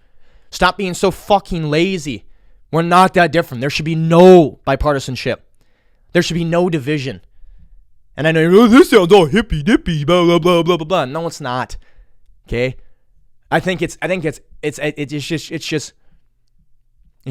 Stop being so fucking lazy. We're not that different. There should be no bipartisanship. There should be no division. And I know, oh, this sounds all hippy dippy, blah blah blah blah blah blah. No, it's not. Okay, I think it's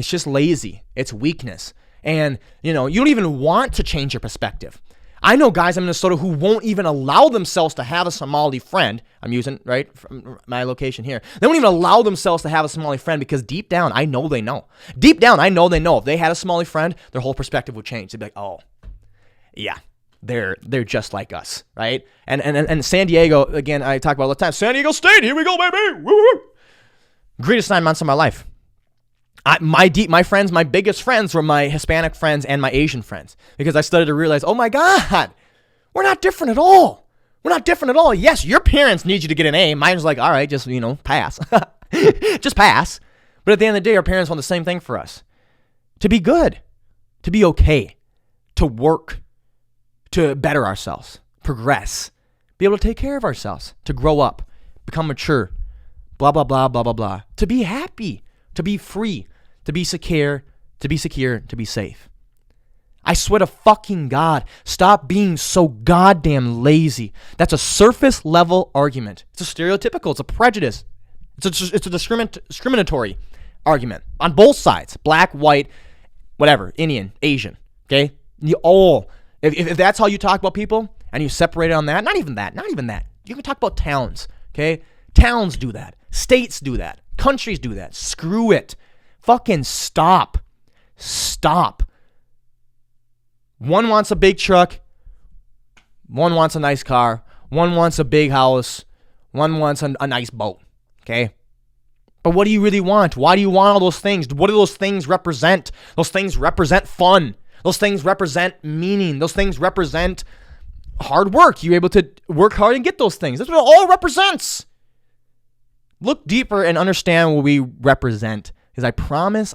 just lazy. It's weakness, and you don't even want to change your perspective. I know guys in Minnesota who won't even allow themselves to have a Somali friend. I'm using, right, from my location here. They won't even allow themselves to have a Somali friend because deep down, I know they know. Deep down, I know they know. If they had a Somali friend, their whole perspective would change. They'd be like, oh, yeah, they're just like us, right? And San Diego, again, I talk about all the time. San Diego State, here we go, baby. Woo-woo. Greatest 9 months of my life. My friends, my biggest friends were my Hispanic friends and my Asian friends because I started to realize, oh my God, we're not different at all. We're not different at all. Yes, your parents need you to get an A. Mine's like, all right, just, pass. Just pass. But at the end of the day, our parents want the same thing for us. To be good, to be okay, to work, to better ourselves, progress, be able to take care of ourselves, to grow up, become mature, blah, blah, blah, blah, blah, blah, to be happy, to be free, to be secure, to be safe. I swear to fucking God, stop being so goddamn lazy. That's a surface level argument. It's a stereotypical, it's a prejudice. It's a discriminatory argument on both sides, black, white, whatever, Indian, Asian, okay? If that's how you talk about people and you separate it on that, not even that. You can talk about towns, okay? Towns do that. States do that. Countries do that. Screw it. Fucking stop. One wants a big truck. One wants a nice car. One wants a big house. One wants a nice boat. Okay? But what do you really want? Why do you want all those things? What do those things represent? Those things represent fun. Those things represent meaning. Those things represent hard work. You're able to work hard and get those things. That's what it all represents. Look deeper and understand what we represent. Because I promise,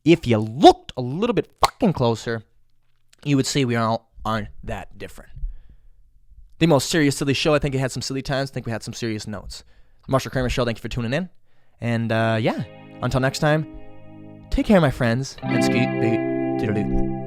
if you looked a little bit fucking closer, you would see we all aren't that different. The most serious, silly show. I think it had some silly times. I think we had some serious notes. Marshal Kramer Show, thank you for tuning in. And until next time, take care, my friends, and skeet beat doodle-doo.